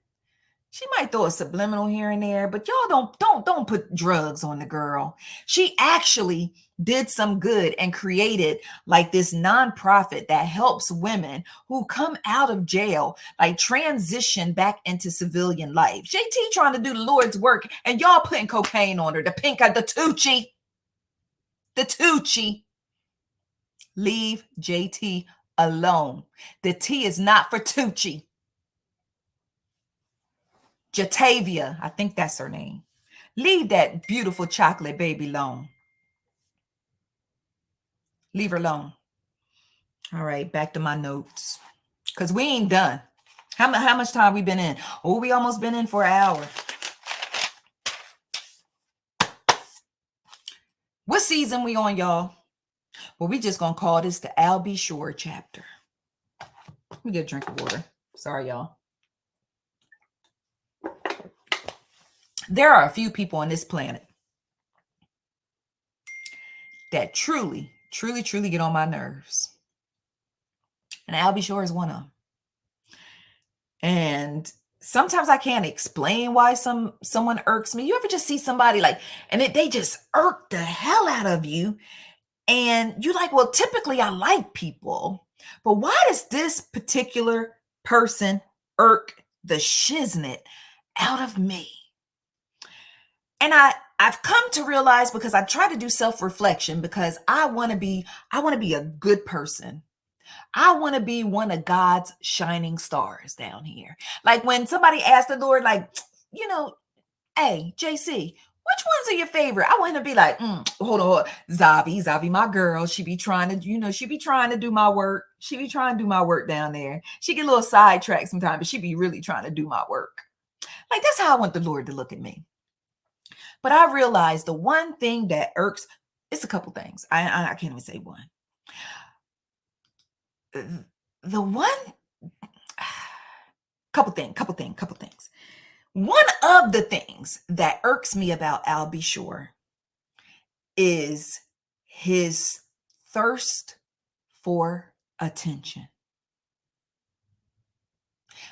She might throw a subliminal here and there, but y'all don't put drugs on the girl. She actually did some good and created like this nonprofit that helps women who come out of jail, like transition back into civilian life. JT trying to do the Lord's work and y'all putting cocaine on her, the pink of the Tucci. The Tucci. Leave JT alone. The T is not for Tucci. Xaviera, I think that's her name. Leave that beautiful chocolate baby alone. Leave her alone. All right, back to my notes. Because we ain't done. How much time we been in? Oh, we almost been in for an hour. What season we on, y'all? Well, we just going to call this the Al B. Shore chapter. Let me get a drink of water. Sorry, y'all. There are a few people on this planet that truly get on my nerves. And Al B. Shore is one of them. And sometimes I can't explain why someone irks me. You ever just see somebody like, and they just irk the hell out of you. And you're like, well, typically I like people, but why does this particular person irk the shiznit out of me? And I've come to realize, because I try to do self-reflection, because I want to be a good person. I want to be one of God's shining stars down here. Like when somebody asked the Lord, like, you know, hey, JC, which ones are your favorite? I want him to be like, hold on. Zavi, my girl. She be trying to do my work. She be trying to do my work down there. She get a little sidetracked sometimes, but she be really trying to do my work. Like, that's how I want the Lord to look at me. But I realized the one thing that irks, it's a couple things. I can't even say one. The one, couple things. One of the things that irks me about Al B. Shore is his thirst for attention.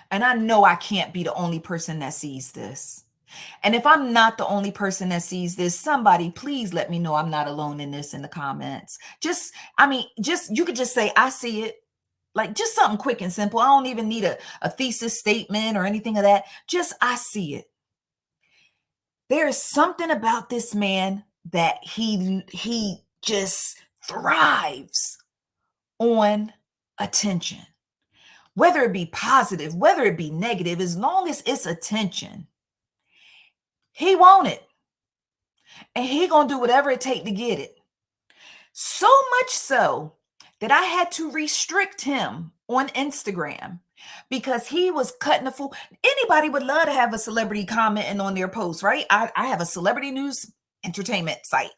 And I know I can't be the only person that sees this. And if I'm not the only person that sees this, somebody please let me know I'm not alone in this in the comments. Just you could just say, I see it. Like just something quick and simple. I don't even need a thesis statement or anything of that. Just I see it. There is something about this man that he just thrives on attention. Whether it be positive, whether it be negative, as long as it's attention, he want it. And he gonna do whatever it take to get it. So much so that I had to restrict him on Instagram because he was cutting the fool. Anybody would love to have a celebrity commenting on their post, right? I have a celebrity news entertainment site.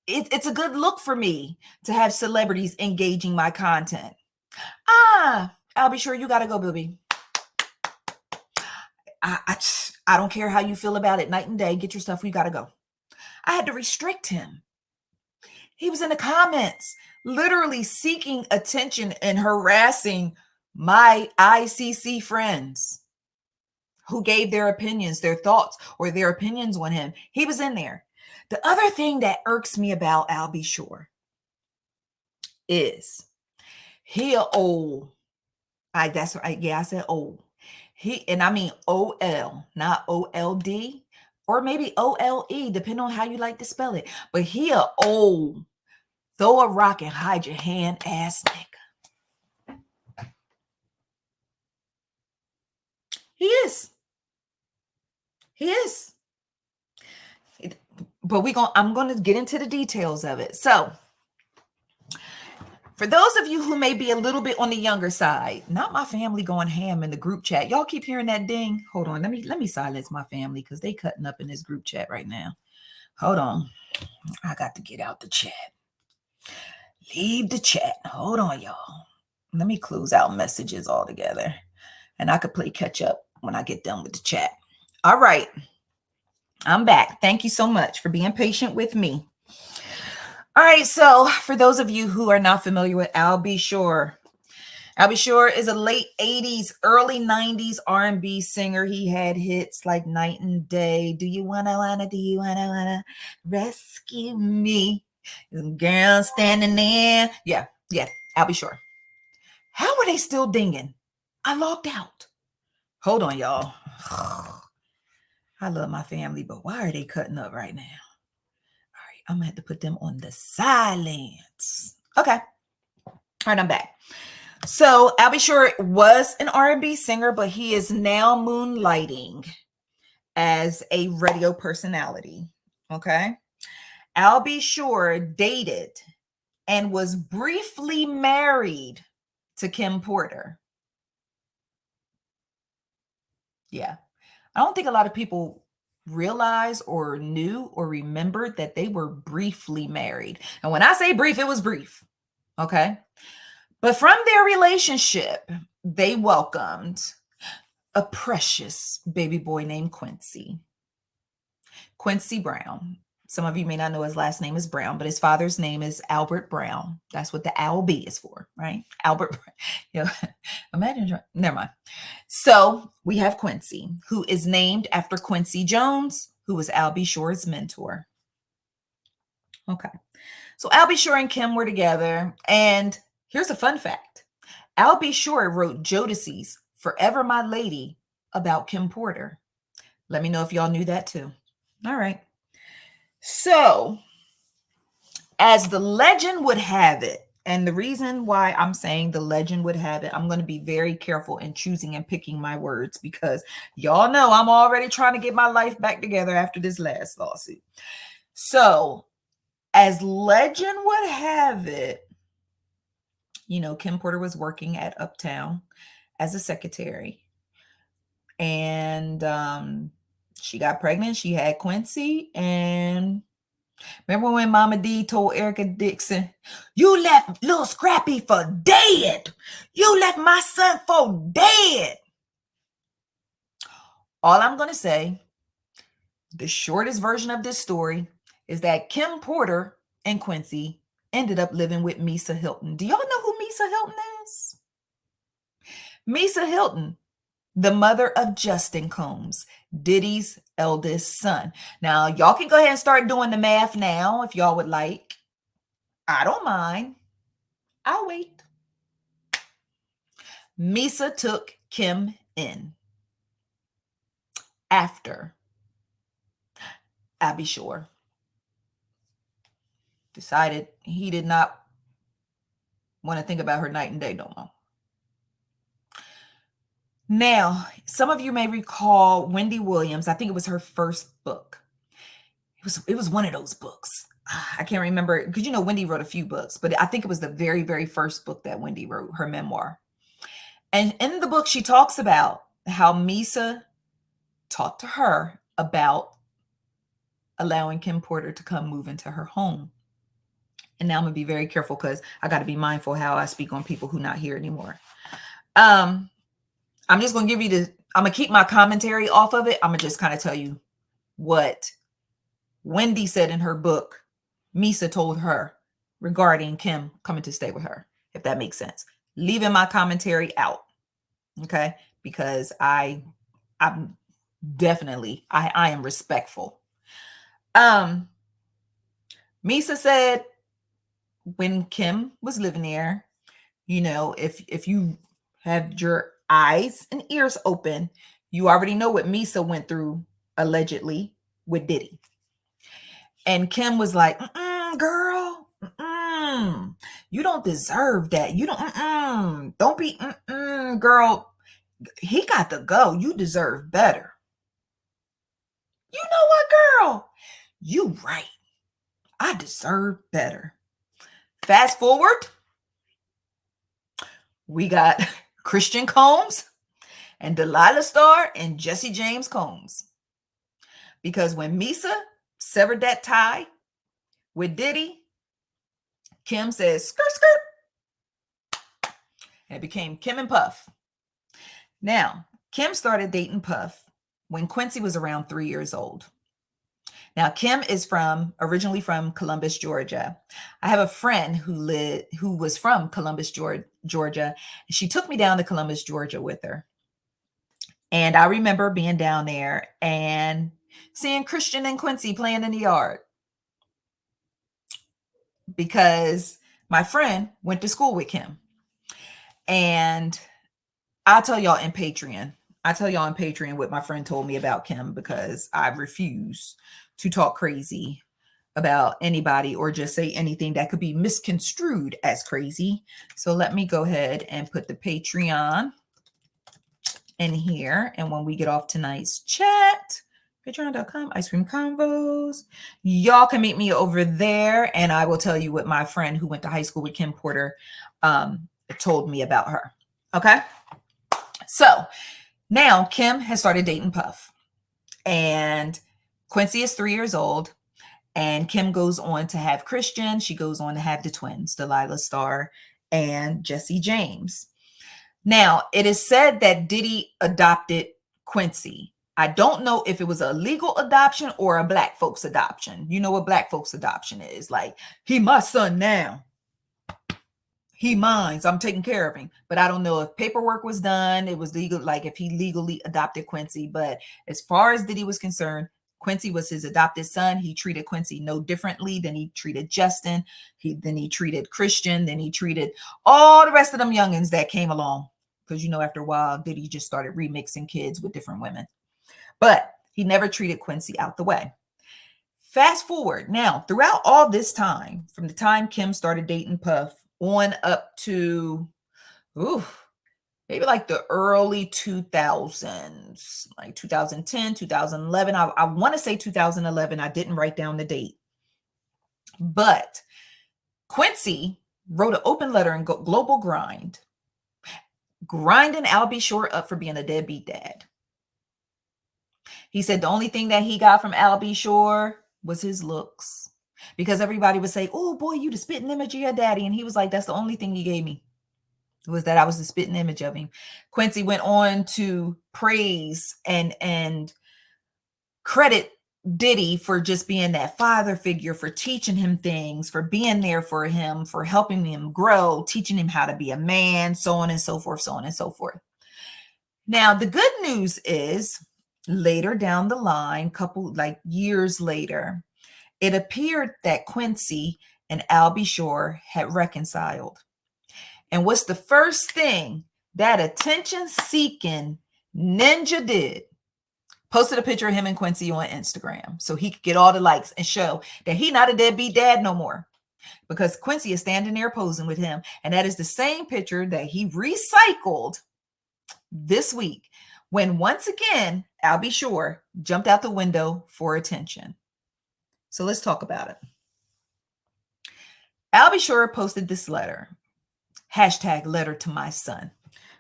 It's a good look for me to have celebrities engaging my content. I'll be sure you got to go, booby. I don't care how you feel about it, night and day. Get your stuff. We got to go. I had to restrict him. He was in the comments, literally seeking attention and harassing my ICC friends who gave their opinions, their thoughts, or their opinions on him. He was in there. The other thing that irks me about Al B. Sure is he old. That's right. Yeah, I said old. And I mean OL, not OLD, or maybe OLE, depending on how you like to spell it. But he a old, throw a rock and hide your hand ass nigga. He is. He is. But I'm going to get into the details of it. So, for those of you who may be a little bit on the younger side, not my family going ham in the group chat. Y'all keep hearing that ding. Hold on. Let me silence my family because they cutting up in this group chat right now. Hold on. I got to get out the chat. Leave the chat. Hold on, y'all. Let me close out messages altogether. And I could play catch up when I get done with the chat. All right. I'm back. Thank you so much for being patient with me. All right. So for those of you who are not familiar with Al B. Sure, Al B. Sure is a late 80s, early 90s R&B singer. He had hits like Night and Day. Do you wanna rescue me? Girl standing there. Yeah. Al B. Sure. How are they still dinging? I logged out. Hold on, y'all. I love my family, but why are they cutting up right now? All right, I'm gonna have to put them on the silence. Okay. All right, I'm back. So Al B. Sure was an R&B singer, but he is now moonlighting as a radio personality. Okay. Al B. Sure dated and was briefly married to Kim Porter. Yeah. I don't think a lot of people realize or knew or remembered that they were briefly married. And when I say brief, it was brief. Okay. But from their relationship, they welcomed a precious baby boy named Quincy Brown. Some of you may not know his last name is Brown, but his father's name is Albert Brown. That's what the Al B is for, right? Albert, imagine, never mind. So we have Quincy, who is named after Quincy Jones, who was Al B. Sure's mentor. Okay. So Al B. Sure and Kim were together. And here's a fun fact. Al B. Sure wrote Jodeci's Forever My Lady about Kim Porter. Let me know if y'all knew that too. All right. So, as the legend would have it, and the reason why I'm saying the legend would have it, I'm going to be very careful in choosing and picking my words because y'all know I'm already trying to get my life back together after this last lawsuit. So, as legend would have it, Kim Porter was working at Uptown as a secretary. And she got pregnant. She had Quincy. And remember when Mama D told Erica Dixon, you left little Scrappy for dead. You left my son for dead. All I'm going to say, the shortest version of this story is that Kim Porter and Quincy ended up living with Misa Hilton. Do y'all know who Misa Hilton is? Misa Hilton the mother of Justin Combs, Diddy's eldest son. Now, y'all can go ahead and start doing the math now if y'all would like. I don't mind. I'll wait. Misa took Kim in after Abby Shore decided he did not want to think about her night and day no more. Now, some of you may recall Wendy Williams. I think it was her first book. It was one of those books. I can't remember because, Wendy wrote a few books, but I think it was the very, very first book that Wendy wrote, her memoir. And in the book, she talks about how Misa talked to her about allowing Kim Porter to come move into her home. And now I'm going to be very careful because I got to be mindful how I speak on people who not here anymore. I'm just going to give you I'm going to keep my commentary off of it. I'm going to just kind of tell you what Wendy said in her book, Misa told her regarding Kim coming to stay with her, if that makes sense. Leaving my commentary out, okay? Because I'm definitely, I am respectful. Misa said when Kim was living there, if you have your eyes and ears open, you already know what Misa went through allegedly with Diddy. And Kim was like, girl, you don't deserve that. You don't be, girl. He got to go. You deserve better. You know what, girl? You right. I deserve better. Fast forward. We got Christian Combs and Delilah Starr and Jesse James Combs. Because when Misa severed that tie with Diddy, Kim says, skirt, skirt. And it became Kim and Puff. Now, Kim started dating Puff when Quincy was around 3 years old. Now, Kim is originally from Columbus, Georgia. I have a friend who was from Columbus, Georgia. She took me down to Columbus, Georgia with her. And I remember being down there and seeing Christian and Quincy playing in the yard. Because my friend went to school with Kim. And I'll tell y'all in Patreon what my friend told me about Kim, because I refuse to talk crazy about anybody or just say anything that could be misconstrued as crazy. So let me go ahead and put the Patreon in here. And when we get off tonight's chat, patreon.com, Ice Cream Convos, y'all can meet me over there. And I will tell you what my friend who went to high school with Kim Porter told me about her. Okay. So now Kim has started dating Puff, and Quincy is 3 years old, and Kim goes on to have Christian. She goes on to have the twins, Delilah Starr and Jesse James. Now, it is said that Diddy adopted Quincy. I don't know if it was a legal adoption or a black folks adoption. You know what black folks adoption is? Like, he my son now. He mine, so I'm taking care of him. But I don't know if paperwork was done. It was legal, like if he legally adopted Quincy. But as far as Diddy was concerned, Quincy was his adopted son. He treated Quincy no differently than he treated Justin. Then he treated Christian. Then he treated all the rest of them youngins that came along. Because, after a while, Diddy just started remixing kids with different women. But he never treated Quincy out the way. Fast forward. Now, throughout all this time, from the time Kim started dating Puff on up to, maybe like the early 2000s, like 2010, 2011. I want to say 2011. I didn't write down the date. But Quincy wrote an open letter in Global Grind, grinding Albie Shore up for being a deadbeat dad. He said the only thing that he got from Albie Shore was his looks. Because everybody would say, oh boy, you the spitting image of your daddy. And he was like, that's the only thing he gave me, was that I was the spitting image of him. Quincy went on to praise and credit Diddy for just being that father figure, for teaching him things, for being there for him, for helping him grow, teaching him how to be a man, so on and so forth, so on and so forth. Now, the good news is later down the line, couple like years later, it appeared that Quincy and Albie Shore had reconciled. And what's the first thing that attention-seeking ninja did? Posted a picture of him and Quincy on Instagram so he could get all the likes and show that he not a deadbeat dad no more, because Quincy is standing there posing with him. And that is the same picture that he recycled this week when once again Albie Shore jumped out the window for attention. So let's talk about it. Albie Shore posted this letter. Hashtag letter to my son.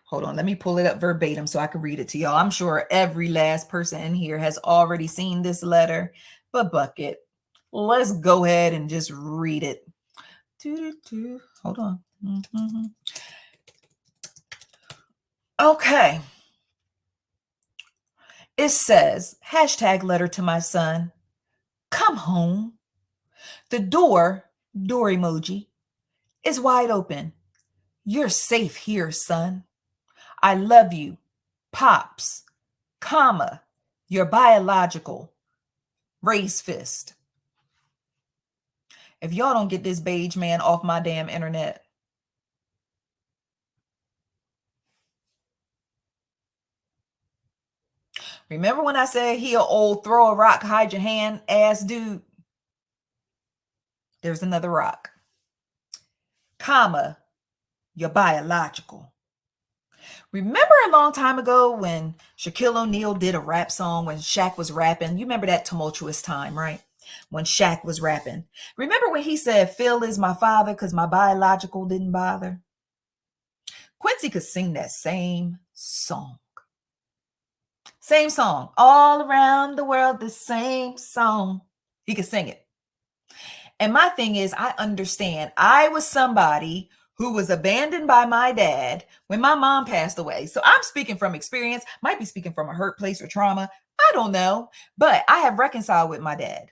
Hold on, let me pull it up verbatim so I can read it to y'all. I'm sure every last person in here has already seen this letter, but bucket, let's go ahead and just read it. Hold on. Okay. It says, hashtag letter to my son. Come home. The door emoji, is wide open. You're safe here, son. I love you, Pops, comma, your biological, raise fist. If y'all don't get this beige man off my damn internet. Remember when I said he an old throw a rock, hide your hand ass dude? There's another rock. Comma, your biological. Remember a long time ago when Shaquille O'Neal did a rap song when Shaq was rapping? You remember that tumultuous time, right? When Shaq was rapping. Remember when he said, Phil is my father because my biological didn't bother? Quincy could sing that same song. Same song. All around the world, the same song. He could sing it. And my thing is, I understand. I was somebody who was abandoned by my dad when my mom passed away. So I'm speaking from experience, might be speaking from a hurt place or trauma. I don't know. But I have reconciled with my dad.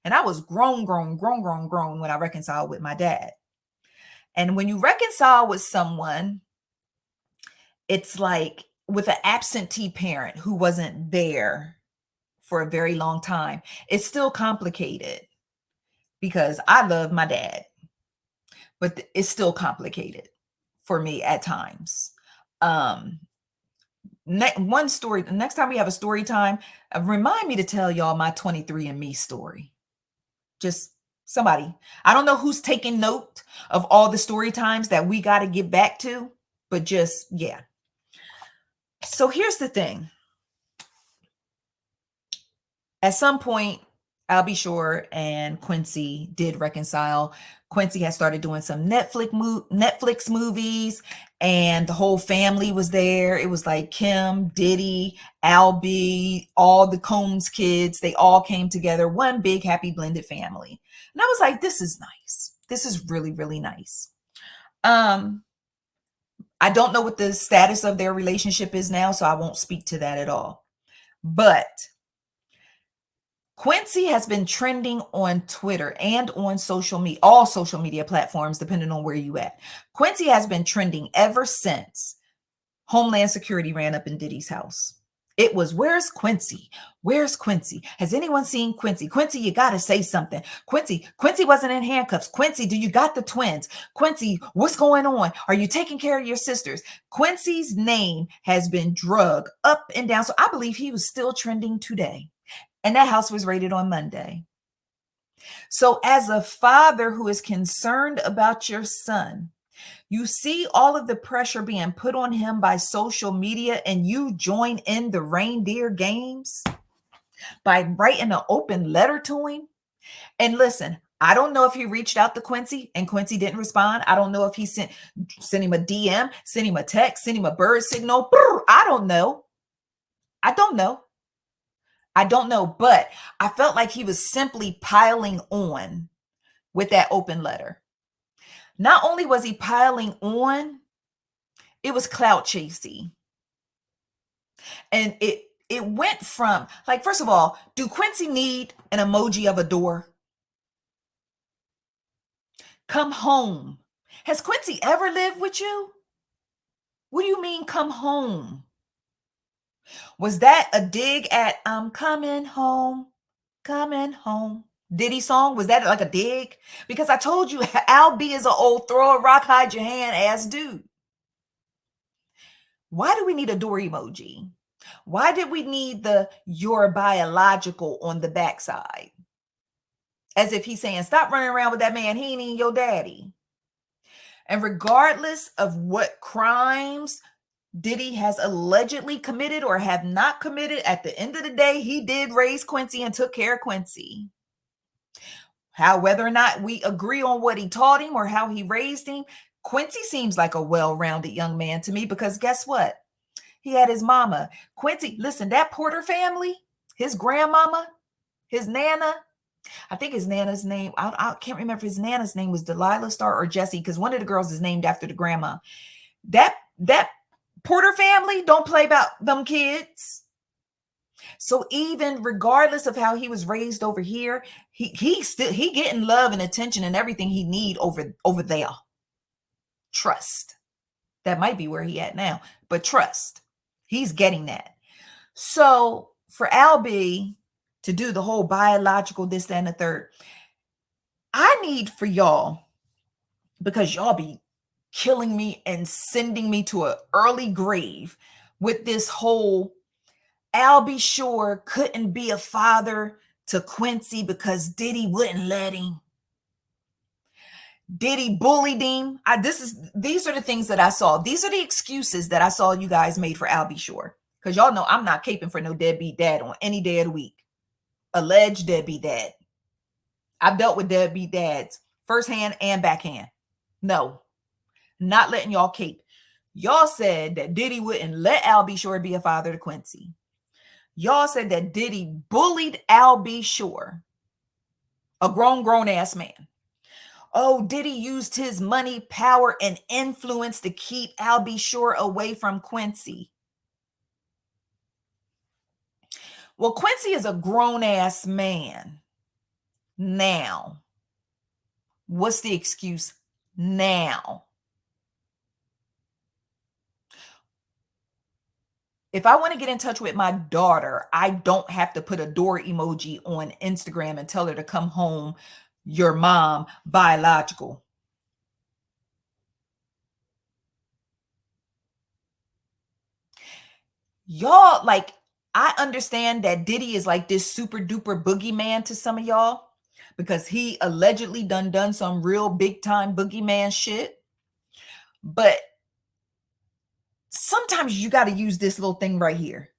And I was grown when I reconciled with my dad. And when you reconcile with someone, it's like with an absentee parent who wasn't there for a very long time. It's still complicated because I love my dad, but it's still complicated for me at times. One story, the next time we have a story time, remind me to tell y'all my 23andMe story. Just somebody. I don't know who's taking note of all the story times that we got to get back to, but just, yeah. So here's the thing. At some point, Albie Shore and Quincy did reconcile. Quincy had started doing some Netflix movies, and the whole family was there. It was like Kim, Diddy, Albie, all the Combs kids. They all came together, one big happy blended family. And I was like, this is nice. This is really, really nice. I don't know what the status of their relationship is now, so I won't speak to that at all. But Quincy has been trending on Twitter and on social media, all social media platforms, depending on where you at. Quincy has been trending ever since Homeland Security ran up in Diddy's house. It was, where's Quincy? Where's Quincy? Has anyone seen Quincy? Quincy, you got to say something. Quincy wasn't in handcuffs. Quincy, do you got the twins? Quincy, what's going on? Are you taking care of your sisters? Quincy's name has been drugged up and down. So I believe he was still trending today. And that house was raided on Monday. So as a father who is concerned about your son, you see all of the pressure being put on him by social media, and you join in the reindeer games by writing an open letter to him. And listen, I don't know if he reached out to Quincy and Quincy didn't respond. I don't know if he sent him a DM, sent him a text, sent him a bird signal. I don't know. But I felt like he was simply piling on with that open letter. Not only was he piling on, it was clout chasing. And it went from, like, first of all, do Quincy need an emoji of a door? Come home. Has Quincy ever lived with you? What do you mean come home? Was that a dig at I'm coming home, coming home? Diddy song? Was that like a dig? Because I told you, Al B is an old throw a rock, hide your hand ass dude. Why do we need a door emoji? Why did we need the your biological on the backside? As if he's saying, stop running around with that man. He ain't even your daddy. And regardless of what crimes Diddy has allegedly committed or have not committed, at the end of the day, he did raise Quincy and took care of Quincy. How, whether or not we agree on what he taught him or how he raised him, Quincy seems like a well-rounded young man to me, because guess what? He had his mama. Quincy, listen, that Porter family, his grandmama, his nana, I think his nana's name, I can't remember if his nana's name was Delilah Star or Jessie, because one of the girls is named after the grandma. That Porter family don't play about them kids. So even regardless of how he was raised over here, he getting love and attention and everything he need over there. Trust. That might be where he at now, but trust. He's getting that. So for Al B to do the whole biological this, that, and the third, I need for y'all, because y'all be killing me and sending me to an early grave with this whole Al B Sure couldn't be a father to Quincy because Diddy wouldn't let him. Diddy bullied him. These are the things that I saw. These are the excuses that I saw you guys made for Al B Sure. Because y'all know I'm not caping for no deadbeat dad on any day of the week. Alleged deadbeat dad. I've dealt with deadbeat dads firsthand and backhand. No, not letting y'all cape. Y'all said that Diddy wouldn't let Al B Sure be a father to Quincy. Y'all said that Diddy bullied Al B Sure, a grown ass man. Oh, Diddy used his money, power, and influence to keep Al B Sure away from Quincy. Well, Quincy is a grown-ass man now. What's the excuse now? If I want to get in touch with my daughter, I don't have to put a door emoji on Instagram and tell her to come home, your mom, biological. Y'all, like, I understand that Diddy is like this super duper boogeyman to some of y'all because he allegedly done some real big time boogeyman shit. But sometimes you got to use this little thing right here.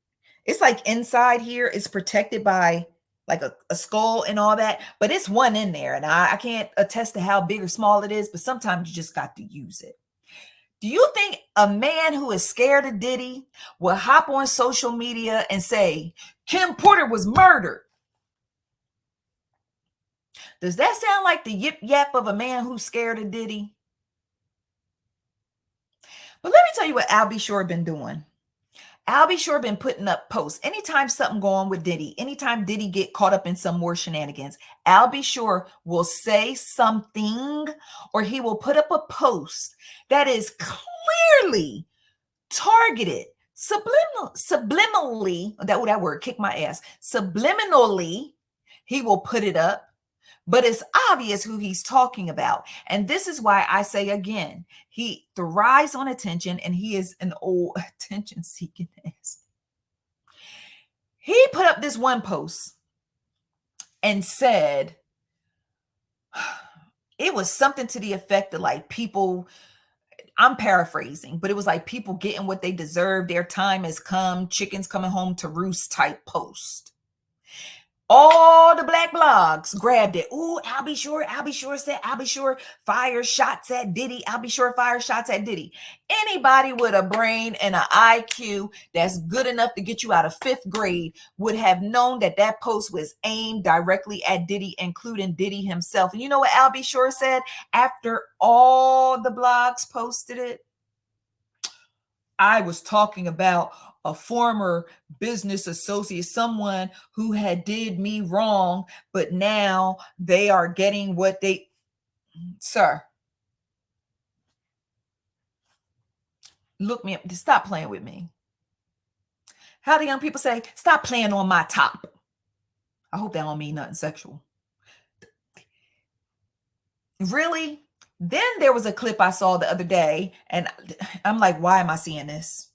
It's like inside here, it's protected by like a skull and all that, but it's one in there. And I can't attest to how big or small it is, but sometimes you just got to use it. Do you think a man who is scared of Diddy will hop on social media and say, Kim Porter was murdered? Does that sound like the yip yap of a man who's scared of Diddy? But let me tell you what Al B Sure been doing. Al B Sure been putting up posts. Anytime something going on with Diddy, anytime Diddy get caught up in some more shenanigans, Al B Sure will say something or he will put up a post that is clearly targeted, subliminally, that word, kick my ass, subliminally, he will put it up. But it's obvious who he's talking about. And this is why I say again, he thrives on attention and he is an old attention-seeking ass. He put up this one post and said, it was something to the effect of like people, I'm paraphrasing, but it was like people getting what they deserve. Their time has come. Chickens coming home to roost type post. All the black blogs grabbed it. Ooh, Al B Sure said, Al B Sure fire shots at Diddy. Al B Sure fire shots at Diddy. Anybody with a brain and an IQ that's good enough to get you out of 5th grade would have known that that post was aimed directly at Diddy, including Diddy himself. And you know what Al B Sure said after all the blogs posted it? I was talking about a former business associate, someone who had did me wrong, but now they are getting what they, sir. Look me up. Stop playing with me. How do young people say, stop playing on my top? I hope that don't mean nothing sexual. Really? Then there was a clip I saw the other day, and I'm like, why am I seeing this?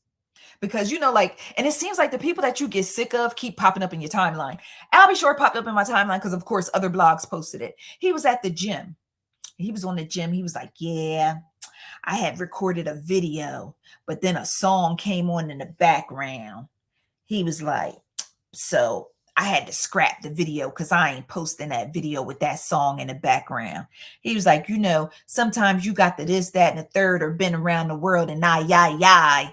Because, like, and it seems like the people that you get sick of keep popping up in your timeline. Albie Shore popped up in my timeline because, of course, other blogs posted it. He was at the gym. He was on the gym. He was like, yeah, I had recorded a video, but then a song came on in the background. He was like, so I had to scrap the video because I ain't posting that video with that song in the background. He was like, sometimes you got the this, that, and the third, or been around the world and yah.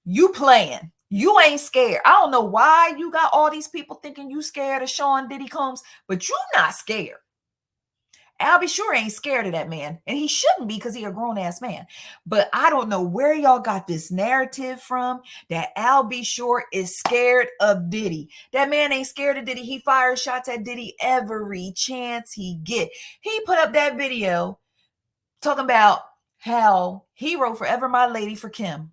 You playing. You ain't scared. I don't know why you got all these people thinking you scared of Sean Diddy Combs, but you not scared. Albie Shore ain't scared of that man, and he shouldn't be because he a grown-ass man. But I don't know where y'all got this narrative from that Albie Shore is scared of Diddy. That man ain't scared of Diddy. He fires shots at Diddy every chance he get. He put up that video talking about how he wrote Forever My Lady for Kim.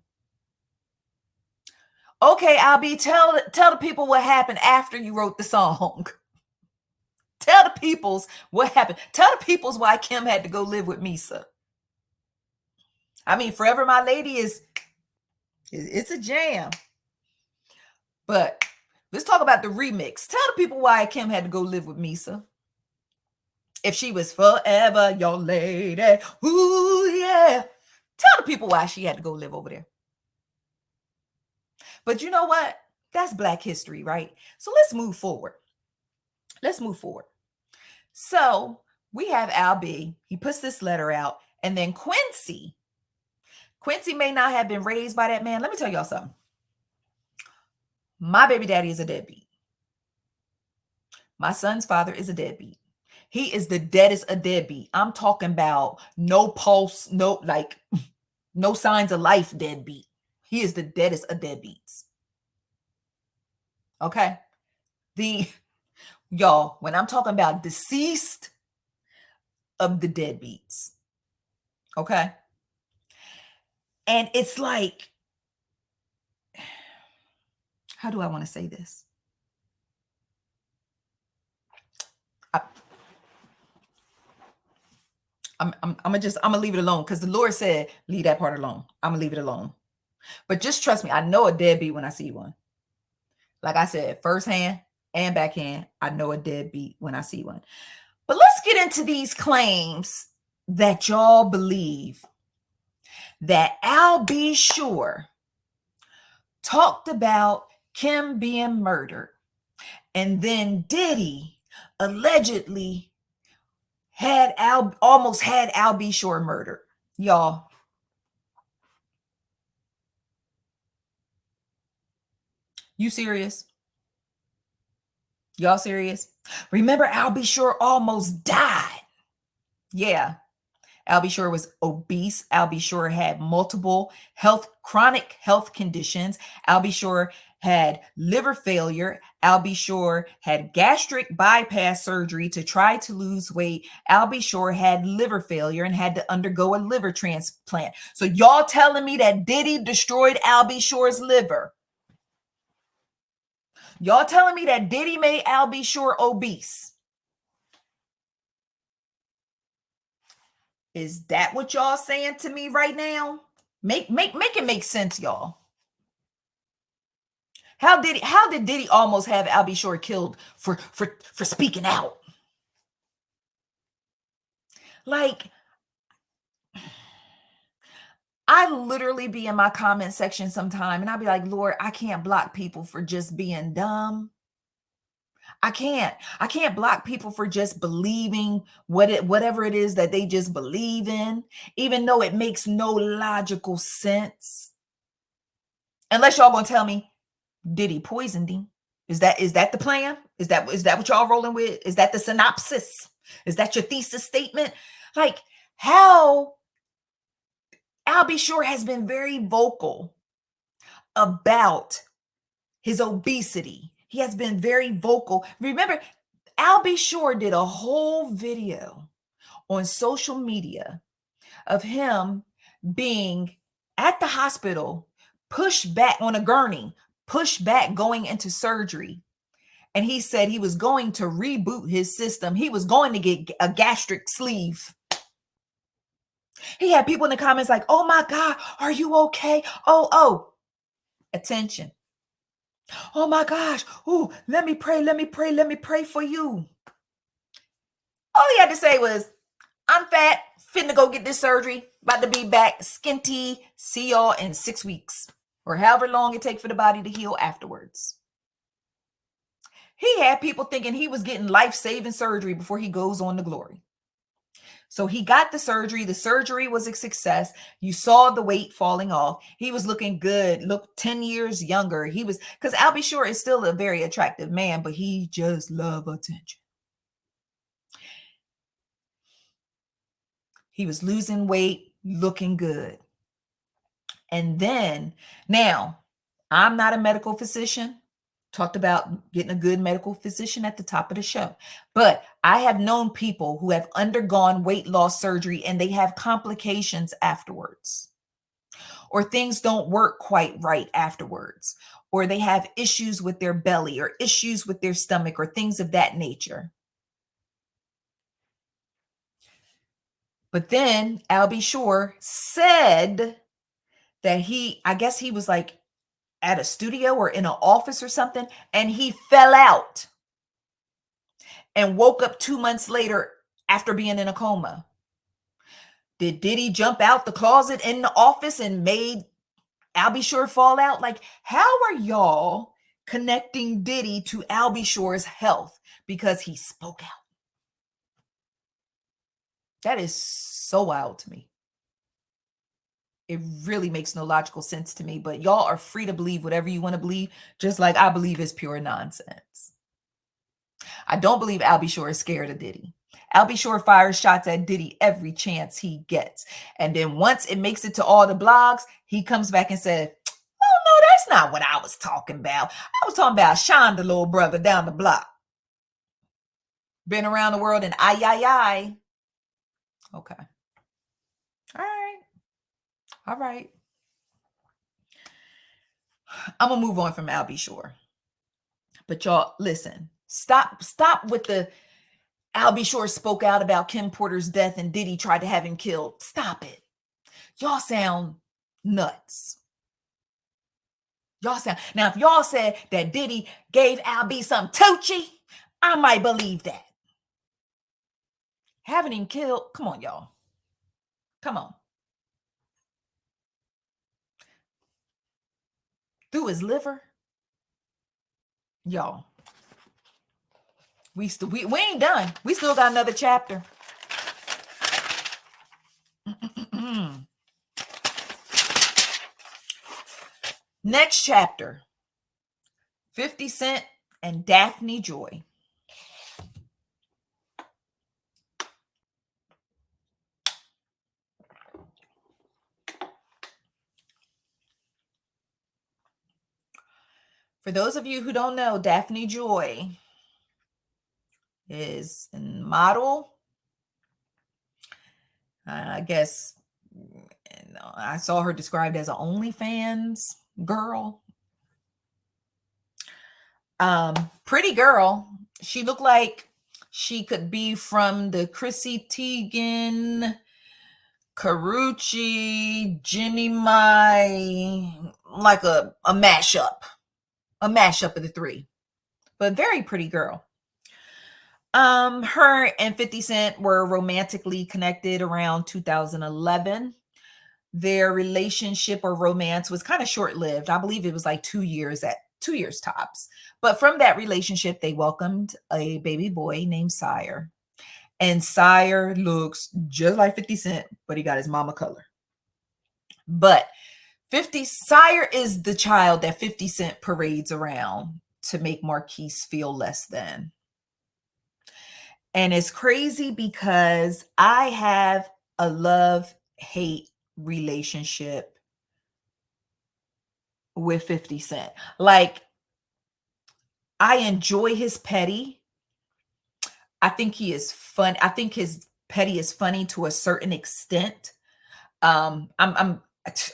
Okay, Albie, tell the people what happened after you wrote the song. Tell the peoples what happened. Tell the peoples why Kim had to go live with Misa. I mean, Forever My Lady it's a jam. But let's talk about the remix. Tell the people why Kim had to go live with Misa. If she was forever your lady. Ooh, yeah. Tell the people why she had to go live over there. But you know what? That's Black history, right? So let's move forward. So we have Al B. He puts this letter out. And then Quincy may not have been raised by that man. Let me tell y'all something. My baby daddy is a deadbeat. My son's father is a deadbeat. He is the deadest a deadbeat. I'm talking about no pulse, no signs of life deadbeat. He is the deadest of deadbeats. Okay? Y'all, when I'm talking about deceased of the deadbeats. Okay? And it's like, how do I want to say this? I'm gonna leave it alone because the Lord said, leave that part alone. I'm gonna leave it alone. But just trust me, I know a deadbeat when I see one. Like I said, firsthand and backhand, I know a deadbeat when I see one. But let's get into these claims that y'all believe that Al B. Shore talked about Kim being murdered, and then Diddy allegedly almost had Al B. Shore murdered. Y'all, you serious? Y'all serious? Remember, Al B. Shore almost died. Yeah. Al B. Shore was obese. Al B. Shore had multiple chronic health conditions. Al B. Shore had liver failure. Al B. Shore had gastric bypass surgery to try to lose weight. Al B. Shore had liver failure and had to undergo a liver transplant. So y'all telling me that Diddy destroyed Al B. Shore's liver? Y'all telling me that Diddy made Al B. Shore obese? Is that what y'all saying to me right now? Make it make sense, y'all. How did Diddy almost have Al B. Shore killed for speaking out? Like, I literally be in my comment section sometime and I'll be like, Lord, I can't block people for just being dumb. I can't block people for just believing whatever it is that they just believe in, even though it makes no logical sense. Unless y'all gonna tell me Diddy poisoned him. Is that the plan? Is that what y'all rolling with? Is that the synopsis? Is that your thesis statement? Like, how Al B. Shore has been very vocal about his obesity. He has been very vocal. Remember, Al B. Shore did a whole video on social media of him being at the hospital, pushed back on a gurney, pushed back going into surgery. And he said he was going to reboot his system. He was going to get a gastric sleeve. He had people in the comments like, oh my God, are you okay? Oh, attention. Oh my gosh. Ooh, let me pray for you. All he had to say was, I'm fat, finna go get this surgery, about to be back, skinty, see y'all in 6 weeks, or however long it takes for the body to heal afterwards. He had people thinking he was getting life-saving surgery before he goes on to glory. So he got the surgery. The surgery was a success. You saw the weight falling off. He was looking good, looked 10 years younger. He was, because Al B. Sure is still a very attractive man, but he just loved attention. He was losing weight, looking good. And then, now, I'm not a medical physician. Talked about getting a good medical physician at the top of the show. But I have known people who have undergone weight loss surgery and they have complications afterwards, or things don't work quite right afterwards, or they have issues with their belly or issues with their stomach or things of that nature. But then Al B. Sure said that I guess he was like at a studio or in an office or something, and he fell out and woke up 2 months later after being in a coma. Did Diddy jump out the closet in the office and made Al B. Sure fall out? Like, how are y'all connecting Diddy to Al B. Sure's health because he spoke out? That is so wild to me. It really makes no logical sense to me, but y'all are free to believe whatever you want to believe, just like I believe is pure nonsense. I don't believe Al B. Sure is scared of Diddy. Al B. Sure fires shots at Diddy every chance he gets. And then once it makes it to all the blogs, he comes back and said, oh, no, that's not what I was talking about. I was talking about Sean, the little brother down the block. Been around the world and I. Okay. All right. I'm going to move on from Al B. Sure. But y'all, listen, stop with the Al B. Sure spoke out about Kim Porter's death and Diddy tried to have him killed. Stop it. Y'all sound nuts. Now, if y'all said that Diddy gave Al B some Tucci, I might believe that. Having him killed, come on, y'all. Come on. Through his liver? Y'all. We ain't done. We still got another chapter. Next chapter. 50 Cent and Daphne Joy. For those of you who don't know, Daphne Joy is a model. I guess I saw her described as an OnlyFans girl. Pretty girl. She looked like she could be from the Chrissy Teigen, Karrueche, Jenny Mai, like a mashup of the three, but very pretty girl. Her and 50 Cent were romantically connected around 2011. Their relationship or romance was kind of short-lived. I believe it was like 2 years tops. But from that relationship, they welcomed a baby boy named Sire. And Sire looks just like 50 Cent, but he got his mama color. But Sire is the child that 50 Cent parades around to make Marquise feel less than. And it's crazy because I have a love-hate relationship with 50 Cent. Like, I enjoy his petty. I think he is fun. I think his petty is funny to a certain extent. I'm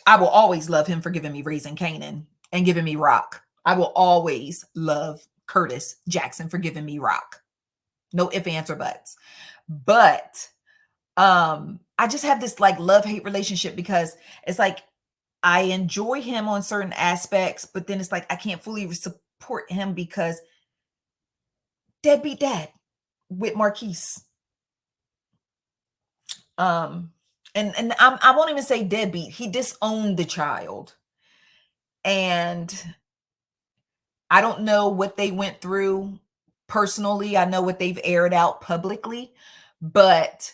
I will always love him for giving me Raising Canaan and giving me Rock. I will always love Curtis Jackson for giving me Rock. No ifs, ands, or buts. But I just have this like love-hate relationship because it's like I enjoy him on certain aspects, but then it's like I can't fully support him because deadbeat dad with Marquise. And I won't even say deadbeat. He disowned the child. And I don't know what they went through personally. I know what they've aired out publicly, but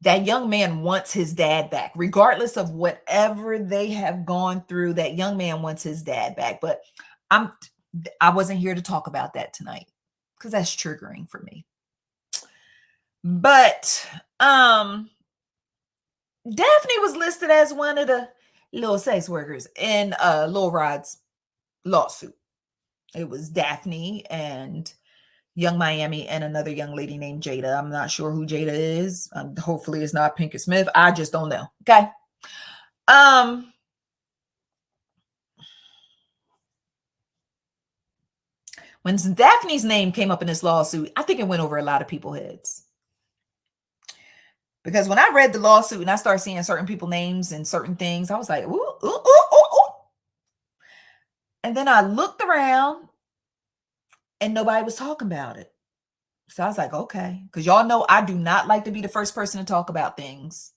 that young man wants his dad back, regardless of whatever they have gone through. That young man wants his dad back. But I wasn't here to talk about that tonight because that's triggering for me. But Daphne was listed as one of the little sex workers in Lil Rod's lawsuit. It was Daphne and Young Miami and another young lady named Jada. I'm not sure who Jada is. Hopefully it's not Pinkett Smith. I just don't know. Okay. When Daphne's name came up in this lawsuit, I think it went over a lot of people's heads. Because when I read the lawsuit and I started seeing certain people's names and certain things, I was like, ooh, ooh, ooh, ooh, ooh. And then I looked around and nobody was talking about it. So I was like, okay. Because y'all know I do not like to be the first person to talk about things.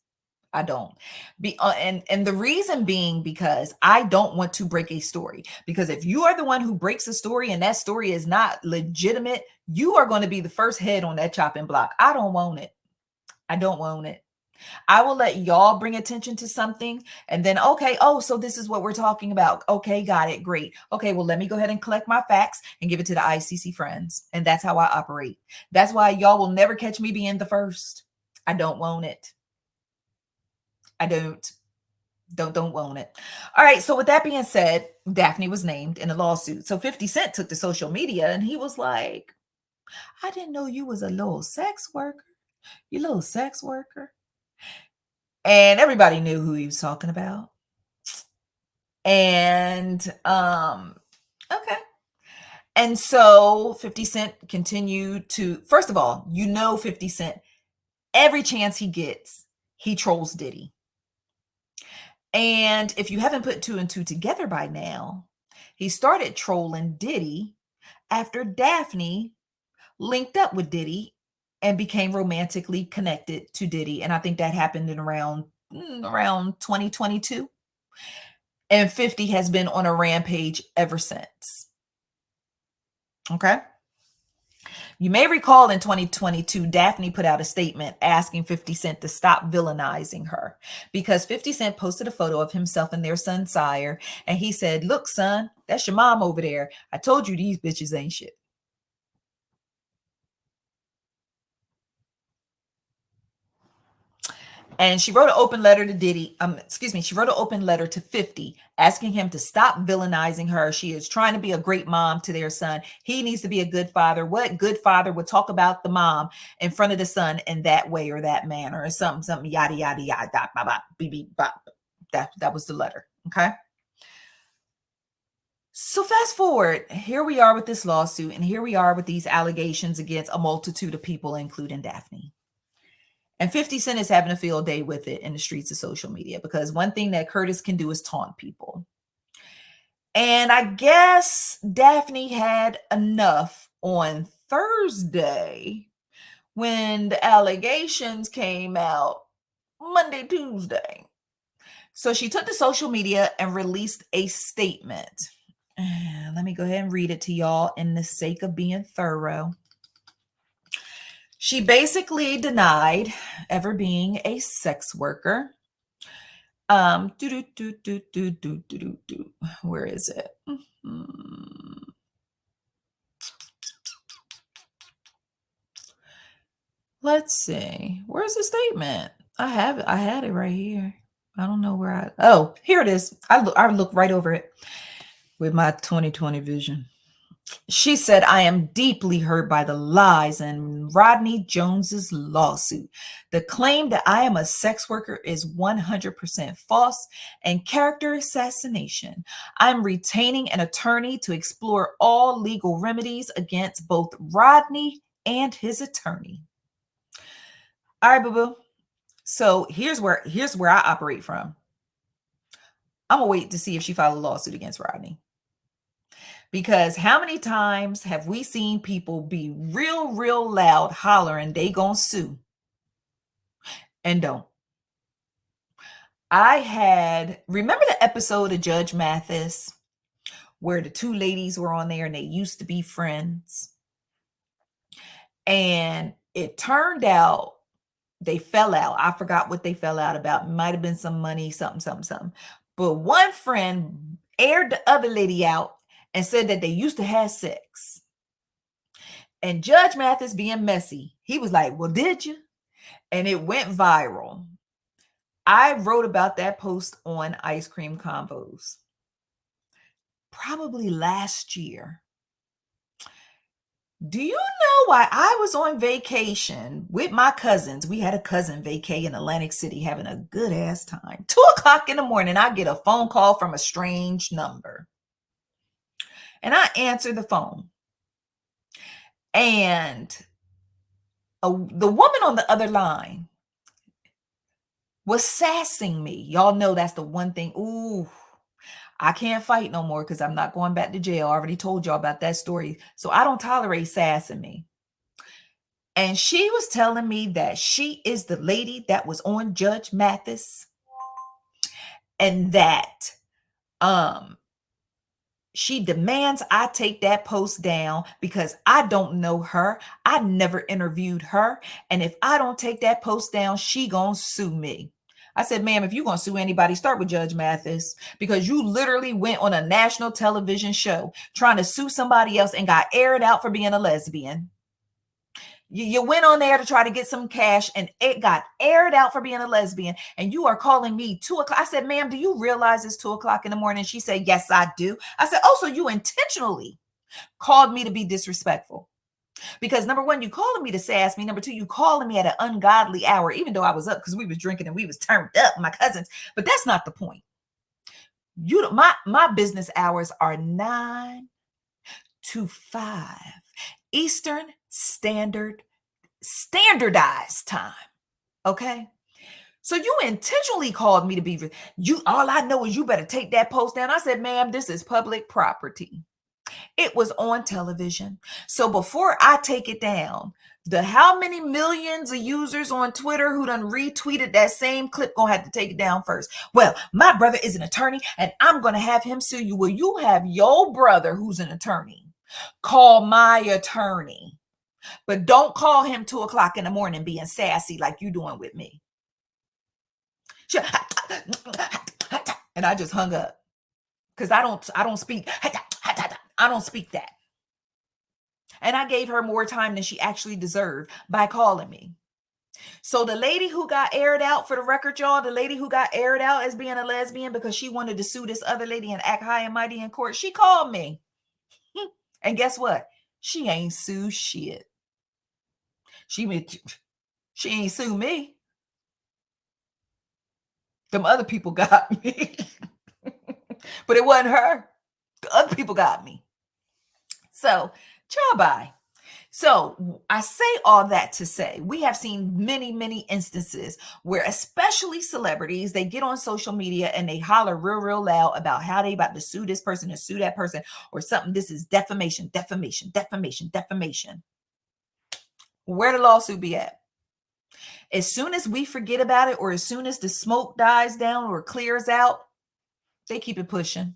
I don't. And the reason being because I don't want to break a story. Because if you are the one who breaks a story and that story is not legitimate, you are going to be the first head on that chopping block. I don't want it. I don't want it. I will let y'all bring attention to something and then, okay, oh, so this is what we're talking about. Okay, got it. Great. Okay, well, let me go ahead and collect my facts and give it to the ICC friends. And that's how I operate. That's why y'all will never catch me being the first. I don't want it. I don't want it. All right. So with that being said, Daphne was named in a lawsuit. So 50 Cent took to social media and he was like, I didn't know you was a little sex worker. You little sex worker. And everybody knew who he was talking about. And okay. And so 50 Cent continued to, first of all, 50 Cent, every chance he gets, he trolls Diddy. And if you haven't put two and two together by now, he started trolling Diddy after Daphne linked up with Diddy and became romantically connected to Diddy. And I think that happened in around 2022. And 50 has been on a rampage ever since. Okay. You may recall in 2022, Daphne put out a statement asking 50 Cent to stop villainizing her because 50 Cent posted a photo of himself and their son, Sire. And he said, look, son, that's your mom over there. I told you these bitches ain't shit. And she wrote an open letter to Diddy. She wrote an open letter to 50 asking him to stop villainizing her. She is trying to be a great mom to their son. He needs to be a good father. What good father would talk about the mom in front of the son in that way or that manner or something, yada, yada, yada, da, ba, ba, beep, beep, ba. That was the letter. Okay. So fast forward, here we are with this lawsuit, and here we are with these allegations against a multitude of people, including Daphne. And 50 Cent is having a field day with it in the streets of social media because one thing that Curtis can do is taunt people. And I guess Daphne had enough on Thursday when the allegations came out Monday, Tuesday. So she took to social media and released a statement. Let me go ahead and read it to y'all in the sake of being thorough. She basically denied ever being a sex worker. Where is it? Let's see. Where's the statement? I had it right here. I don't know where oh, here it is. I look right over it with my 2020 vision. She said, I am deeply hurt by the lies in Rodney Jones's lawsuit. The claim that I am a sex worker is 100% false and character assassination. I'm retaining an attorney to explore all legal remedies against both Rodney and his attorney. All right, boo-boo. So here's where I operate from. I'm gonna wait to see if she filed a lawsuit against Rodney. Because how many times have we seen people be real loud hollering they gonna sue and don't? Remember the episode of Judge Mathis where the two ladies were on there and they used to be friends? And it turned out they fell out. I forgot what they fell out about. Might have been some money, something. But one friend aired the other lady out and said that they used to have sex. And Judge Mathis, being messy, he was like, well, did you? And it went viral. I wrote about that post on Ice Cream Convos probably last year. Do you know why I was on vacation with my cousins? We had a cousin vacay in Atlantic City having a good ass time. 2:00 in the morning, I get a phone call from a strange number. And I answer the phone. And the woman on the other line was sassing me. Y'all know that's the one thing. Ooh, I can't fight no more because I'm not going back to jail. I already told y'all about that story. So I don't tolerate sassing me. And she was telling me that she is the lady that was on Judge Mathis and that she demands I take that post down because I don't know her. I never interviewed her. And if I don't take that post down, she gonna sue me. I said, ma'am, if you're going to sue anybody, start with Judge Mathis, because you literally went on a national television show trying to sue somebody else and got aired out for being a lesbian. You went on there to try to get some cash and it got aired out for being a lesbian. And you are calling me 2:00. I said, ma'am, do you realize it's 2:00 in the morning? She said, yes, I do. I said, oh, so you intentionally called me to be disrespectful. Because number one, you calling me to sass me. Number two, you calling me at an ungodly hour, even though I was up because we was drinking and we was turned up, my cousins. But that's not the point. My business hours are 9 to 5 Eastern standardized time. Okay. So you intentionally called me to be all I know is you better take that post down. I said, ma'am, this is public property. It was on television. So before I take it down, how many millions of users on Twitter who done retweeted that same clip gonna have to take it down first? Well, my brother is an attorney and I'm gonna have him sue you. Well, you have your brother who's an attorney call my attorney, but don't call him 2:00 in the morning being sassy like you doing with me. And I just hung up because I don't speak. I don't speak that. And I gave her more time than she actually deserved by calling me. So the lady who got aired out, for the record, y'all, the lady who got aired out as being a lesbian because she wanted to sue this other lady and act high and mighty in court, she called me. And guess what? She ain't sue shit. She ain't sue me. Them other people got me. But it wasn't her. The other people got me. So, ciao, bye. So I say all that to say we have seen many instances where especially celebrities, they get on social media and they holler real loud about how they about to sue this person or sue that person or something. This is defamation. Where the lawsuit be at? As soon as we forget about it or as soon as the smoke dies down or clears out, they keep it pushing.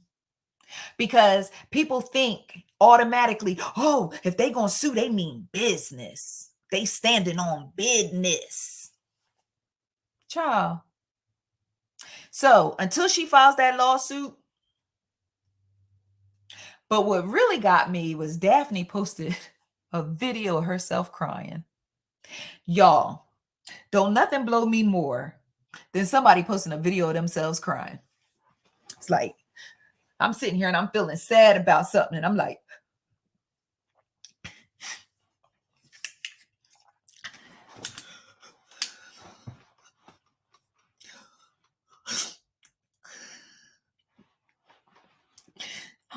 Because people think automatically, oh, if they gonna sue, they mean business. They standing on business. Child. So until she files that lawsuit. But what really got me was Daphne posted a video of herself crying. Y'all, don't nothing blow me more than somebody posting a video of themselves crying. It's like, I'm sitting here and I'm feeling sad about something. And I'm like,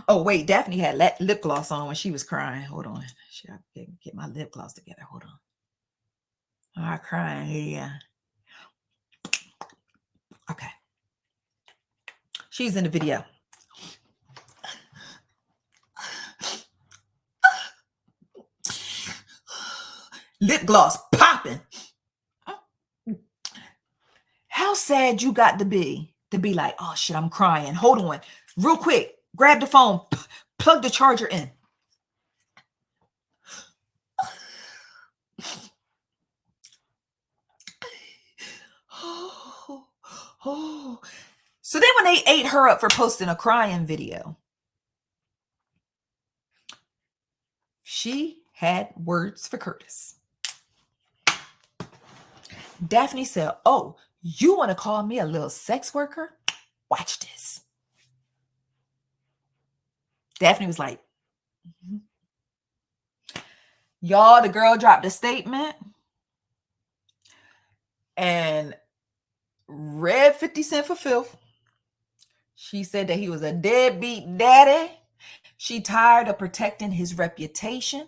Oh, wait, Daphne had lip gloss on when she was crying. Hold on. Should I get my lip gloss together? Hold on. All right, crying. Yeah. Okay. She's in the video. Lip gloss popping. How sad you got to be like, oh shit, I'm crying. Hold on. Real quick. Grab the phone. Plug the charger in. Oh. So then when they ate her up for posting a crying video, she had words for Curtis. Daphne said, oh, you want to call me a little sex worker? Watch this. Daphne was like, mm-hmm. Y'all, the girl dropped a statement and read 50 Cent for filth. She said that he was a deadbeat daddy. She tired of protecting his reputation.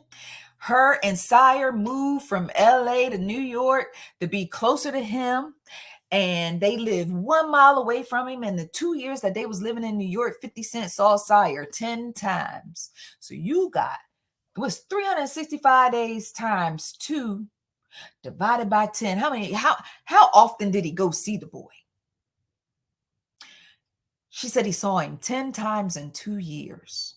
Her and Sire moved from LA to New York to be closer to him. And they lived 1 mile away from him. In the 2 years that they was living in New York, 50 Cent saw Sire 10 times. So you got, it was 365 days times 2 divided by 10. How often did he go see the boy? She said he saw him 10 times in 2 years.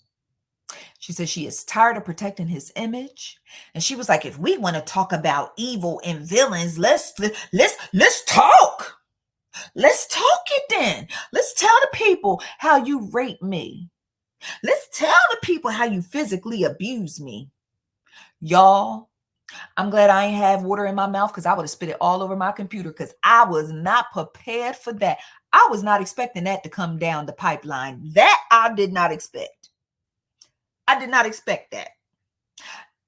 She said she is tired of protecting his image. And she was like, if we want to talk about evil and villains, let's talk. Let's talk it then. Let's tell the people how you rape me. Let's tell the people how you physically abuse me. Y'all, I'm glad I ain't have water in my mouth because I would have spit it all over my computer because I was not prepared for that. I was not expecting that to come down the pipeline. That I did not expect. I did not expect that. I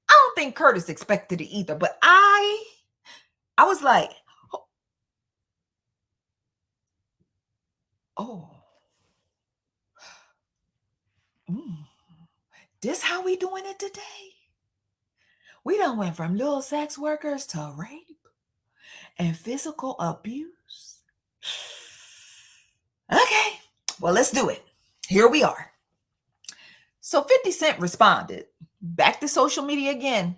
don't think Curtis expected it either, but I was like, oh, this how we doing it today? We done went from little sex workers to rape and physical abuse. Okay, well, let's do it. Here we are. So 50 Cent responded back to social media again.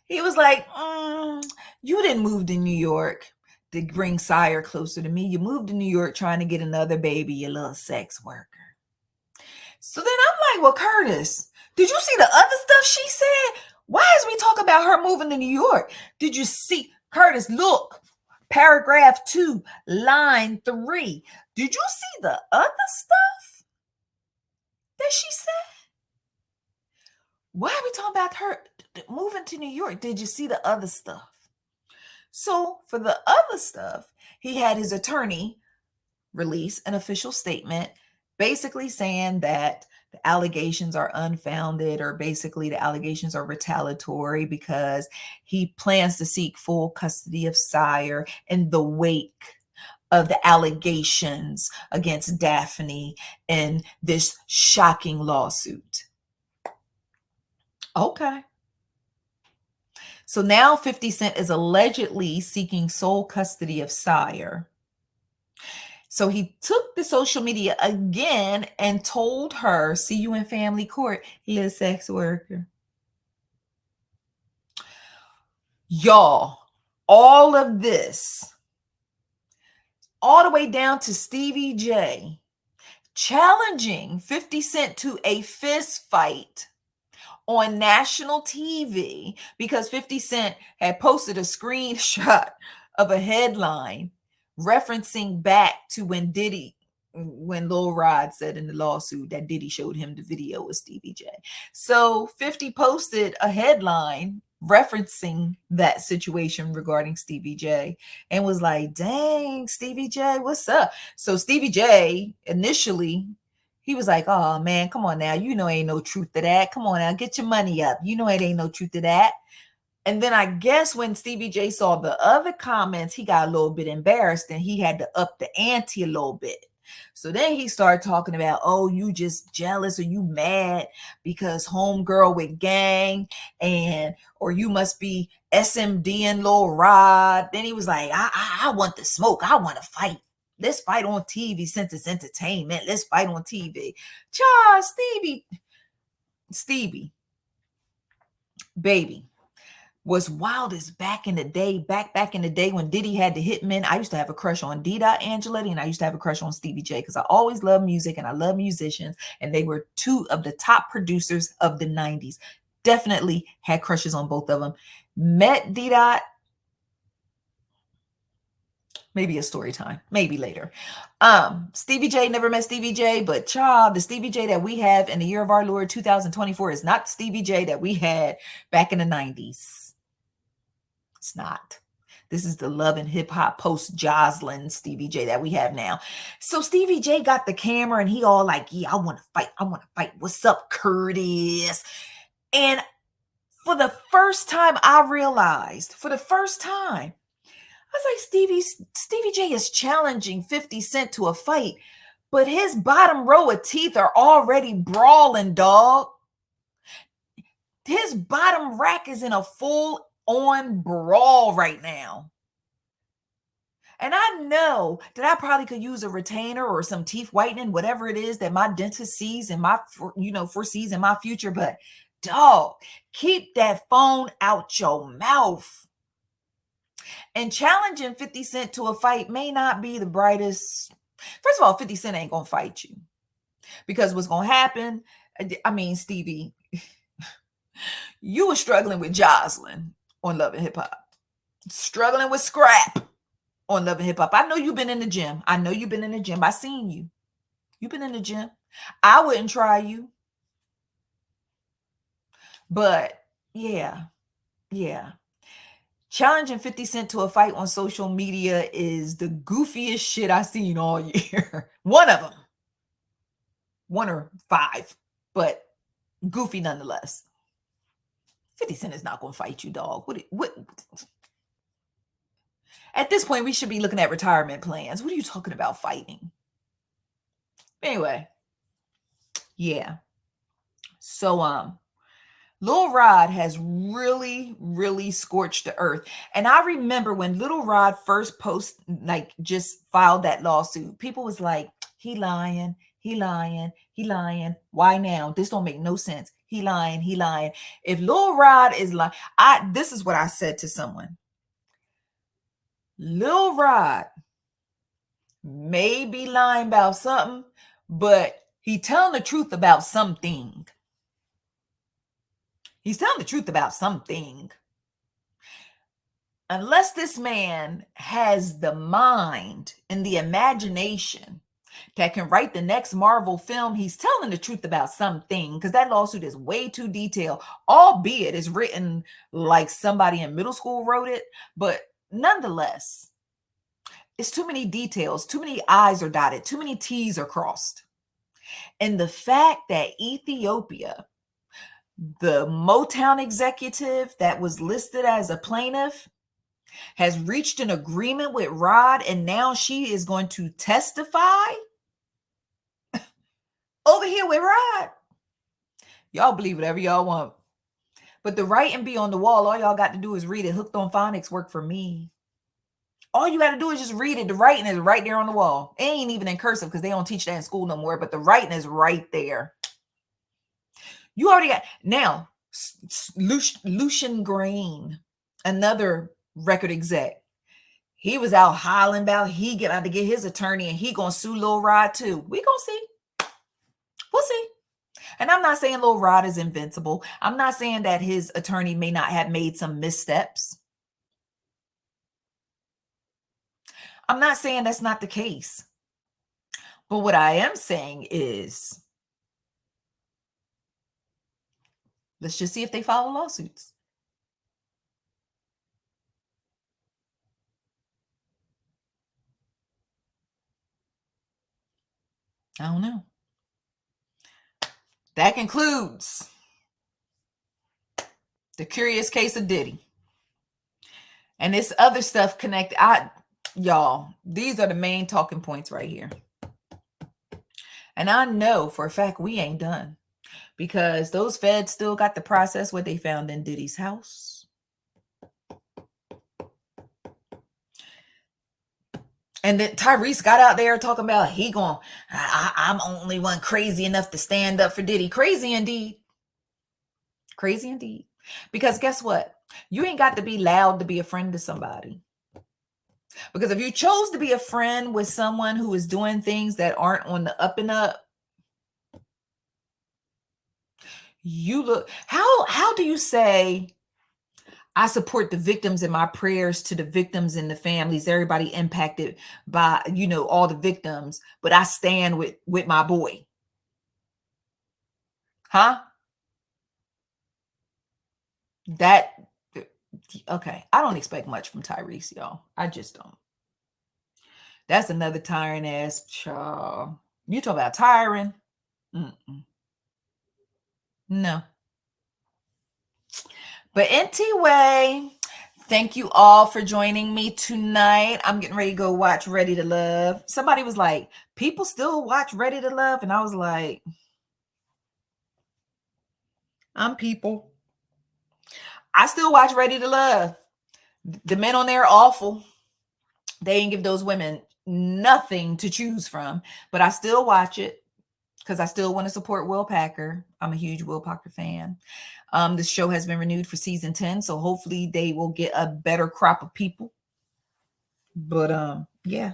He was like, you didn't move to New York to bring Sire closer to me. You moved to New York trying to get another baby, you little sex worker. So then I'm like, well, Curtis, did you see the other stuff she said? Why is we talk about her moving to New York? Did you see, Curtis, look, paragraph 2, line 3. Did you see the other stuff that she said? Why are we talking about her moving to New York? Did you see the other stuff? So for the other stuff, he had his attorney release an official statement basically saying that the allegations are unfounded, or basically the allegations are retaliatory because he plans to seek full custody of Sire in the wake of the allegations against Daphne in this shocking lawsuit. Okay. So now 50 Cent is allegedly seeking sole custody of Sire. So he took the social media again and told her, see you in family court, little sex worker. Y'all, all of this, all the way down to Stevie J challenging 50 Cent to a fist fight on national TV because 50 Cent had posted a screenshot of a headline referencing back to when Lil Rod said in the lawsuit that Diddy showed him the video of Stevie J. So 50 posted a headline referencing that situation regarding Stevie J and was like, dang, Stevie J, what's up? So Stevie J initially, he was like, oh man, come on now. You know, ain't no truth to that. Come on now, get your money up. You know, it ain't no truth to that. And then I guess when Stevie J saw the other comments, he got a little bit embarrassed and he had to up the ante a little bit. So then he started talking about, oh, you just jealous or you mad because homegirl with gang, and or you must be SMD and Lil Rod. Then he was like, I want the smoke. I want to fight. Let's fight on TV since it's entertainment. Let's fight on TV. Child, Stevie, baby, was wildest back in the day, back in the day when Diddy had the hitmen. I used to have a crush on D-Dot Angeletti, and I used to have a crush on Stevie J because I always loved music and I love musicians, and they were two of the top producers of the 90s. Definitely had crushes on both of them. Met D-Dot, maybe a story time, maybe later. Stevie J, never met Stevie J, but child, the Stevie J that we have in the year of our Lord 2024 is not the Stevie J that we had back in the 90s. It's not. This is the love and hip hop post Jocelyn Stevie J that we have now. So Stevie J got the camera and he all like, yeah, I want to fight. I want to fight. What's up, Curtis? And for the first time, I realized, I was like, Stevie J is challenging 50 Cent to a fight, but his bottom row of teeth are already brawling, dog. His bottom rack is in a full-on brawl right now. And I know that I probably could use a retainer or some teeth whitening, whatever it is that my dentist sees in my, foresees in my future. But dog, keep that phone out your mouth. And challenging 50 Cent to a fight may not be the brightest. First of all, 50 Cent ain't going to fight you. Because what's going to happen, I mean, Stevie, you were struggling with Jocelyn on Love and Hip Hop. Struggling with Scrap on Love and Hip Hop. I know you've been in the gym. I seen you. You've been in the gym. I wouldn't try you. But yeah. Challenging 50 Cent to a fight on social media is the goofiest shit I've seen all year. One of them. 1 or 5, but goofy nonetheless. 50 Cent is not going to fight you, dog. What? At this point, we should be looking at retirement plans. What are you talking about fighting? Anyway, yeah. So, Lil Rod has really, really scorched the earth. And I remember when Lil Rod first just filed that lawsuit, people was like, he lying. Why now? This don't make no sense. He lying. If Lil Rod is lying, this is what I said to someone. Lil Rod may be lying about something, but he telling the truth about something. He's telling the truth about something. Unless this man has the mind and the imagination that can write the next Marvel film, he's telling the truth about something, because that lawsuit is way too detailed, albeit it's written like somebody in middle school wrote it. But nonetheless, it's too many details, too many I's are dotted, too many T's are crossed. And the fact that Ethiopia, the Motown executive that was listed as a plaintiff, has reached an agreement with Rod, and now she is going to testify over here with Rod. Y'all believe whatever y'all want. But the writing be on the wall. All y'all got to do is read it. Hooked on Phonics work for me. All you got to do is just read it. The writing is right there on the wall. It ain't even in cursive because they don't teach that in school no more. But the writing is right there. You already got. Now, Lucian Grainge, another record exec, he was out hollering about he get out to get his attorney and he gonna sue Lil Rod too. We gonna see. We'll see. And I'm not saying Lil Rod is invincible. I'm not saying that his attorney may not have made some missteps. I'm not saying that's not the case. But what I am saying is, let's just see if they file lawsuits. I don't know. That concludes the curious case of Diddy. And this other stuff connected. Y'all, these are the main talking points right here. And I know for a fact we ain't done, because those feds still got to process what they found in Diddy's house. And then Tyrese got out there talking about I'm only one crazy enough to stand up for Diddy. Crazy indeed. Crazy indeed. Because guess what? You ain't got to be loud to be a friend to somebody. Because if you chose to be a friend with someone who is doing things that aren't on the up and up, you look, how do you say, I support the victims and my prayers to the victims and the families, everybody impacted by, all the victims, but I stand with my boy? Huh? Okay. I don't expect much from Tyrese, y'all. I just don't. That's another tiring ass child. You talk about tiring? Mm-mm. No. But anyway, thank you all for joining me tonight. I'm getting ready to go watch Ready to Love. Somebody was like, people still watch Ready to Love? And I was like, I'm people. I still watch Ready to Love. The men on there are awful. They ain't give those women nothing to choose from, but I still watch it because I still want to support Will Packer. I'm a huge Will Packer fan. This show has been renewed for season 10, so hopefully they will get a better crop of people. But yeah.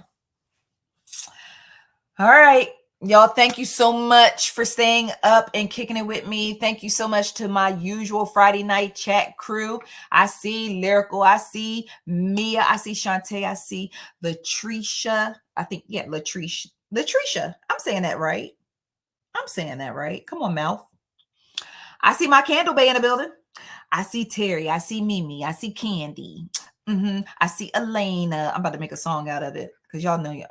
All right. Y'all, thank you so much for staying up and kicking it with me. Thank you so much to my usual Friday night chat crew. I see Lyrical. I see Mia. I see Shantae. I see Latricia. I think, yeah, Latricia. I'm saying that right. Come on, mouth. I see my Candle Bay in the building. I see Terry. I see Mimi. I see Candy. I see Elena. I'm about to make a song out of it because y'all know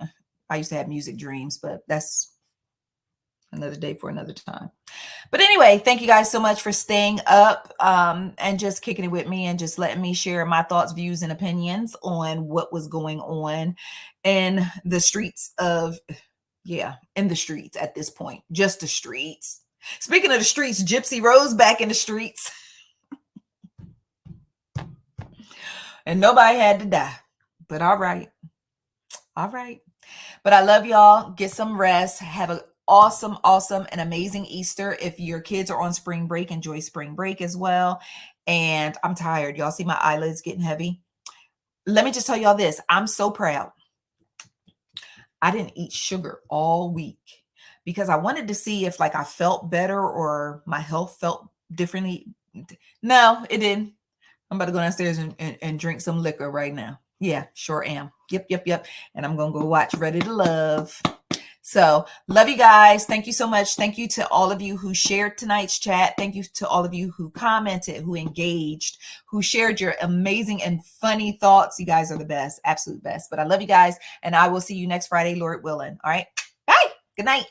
I used to have music dreams, but that's another day for another time. But anyway, thank you guys so much for staying up and just kicking it with me and just letting me share my thoughts, views, and opinions on what was going on in the streets of, in the streets at this point, just the streets. Speaking of the streets, Gypsy Rose back in the streets. And nobody had to die. But all right. But I love y'all. Get some rest. Have an awesome, and amazing Easter. If your kids are on spring break, enjoy spring break as well. And I'm tired. Y'all see my eyelids getting heavy. Let me just tell y'all this. I'm so proud. I didn't eat sugar all week because I wanted to see if I felt better or my health felt differently. No, it didn't. I'm about to go downstairs and drink some liquor right now. Yeah, sure am. Yep. And I'm going to go watch Ready to Love. So love you guys. Thank you so much. Thank you to all of you who shared tonight's chat. Thank you to all of you who commented, who engaged, who shared your amazing and funny thoughts. You guys are the best, absolute best. But I love you guys. And I will see you next Friday, Lord willing. All right. Bye. Good night.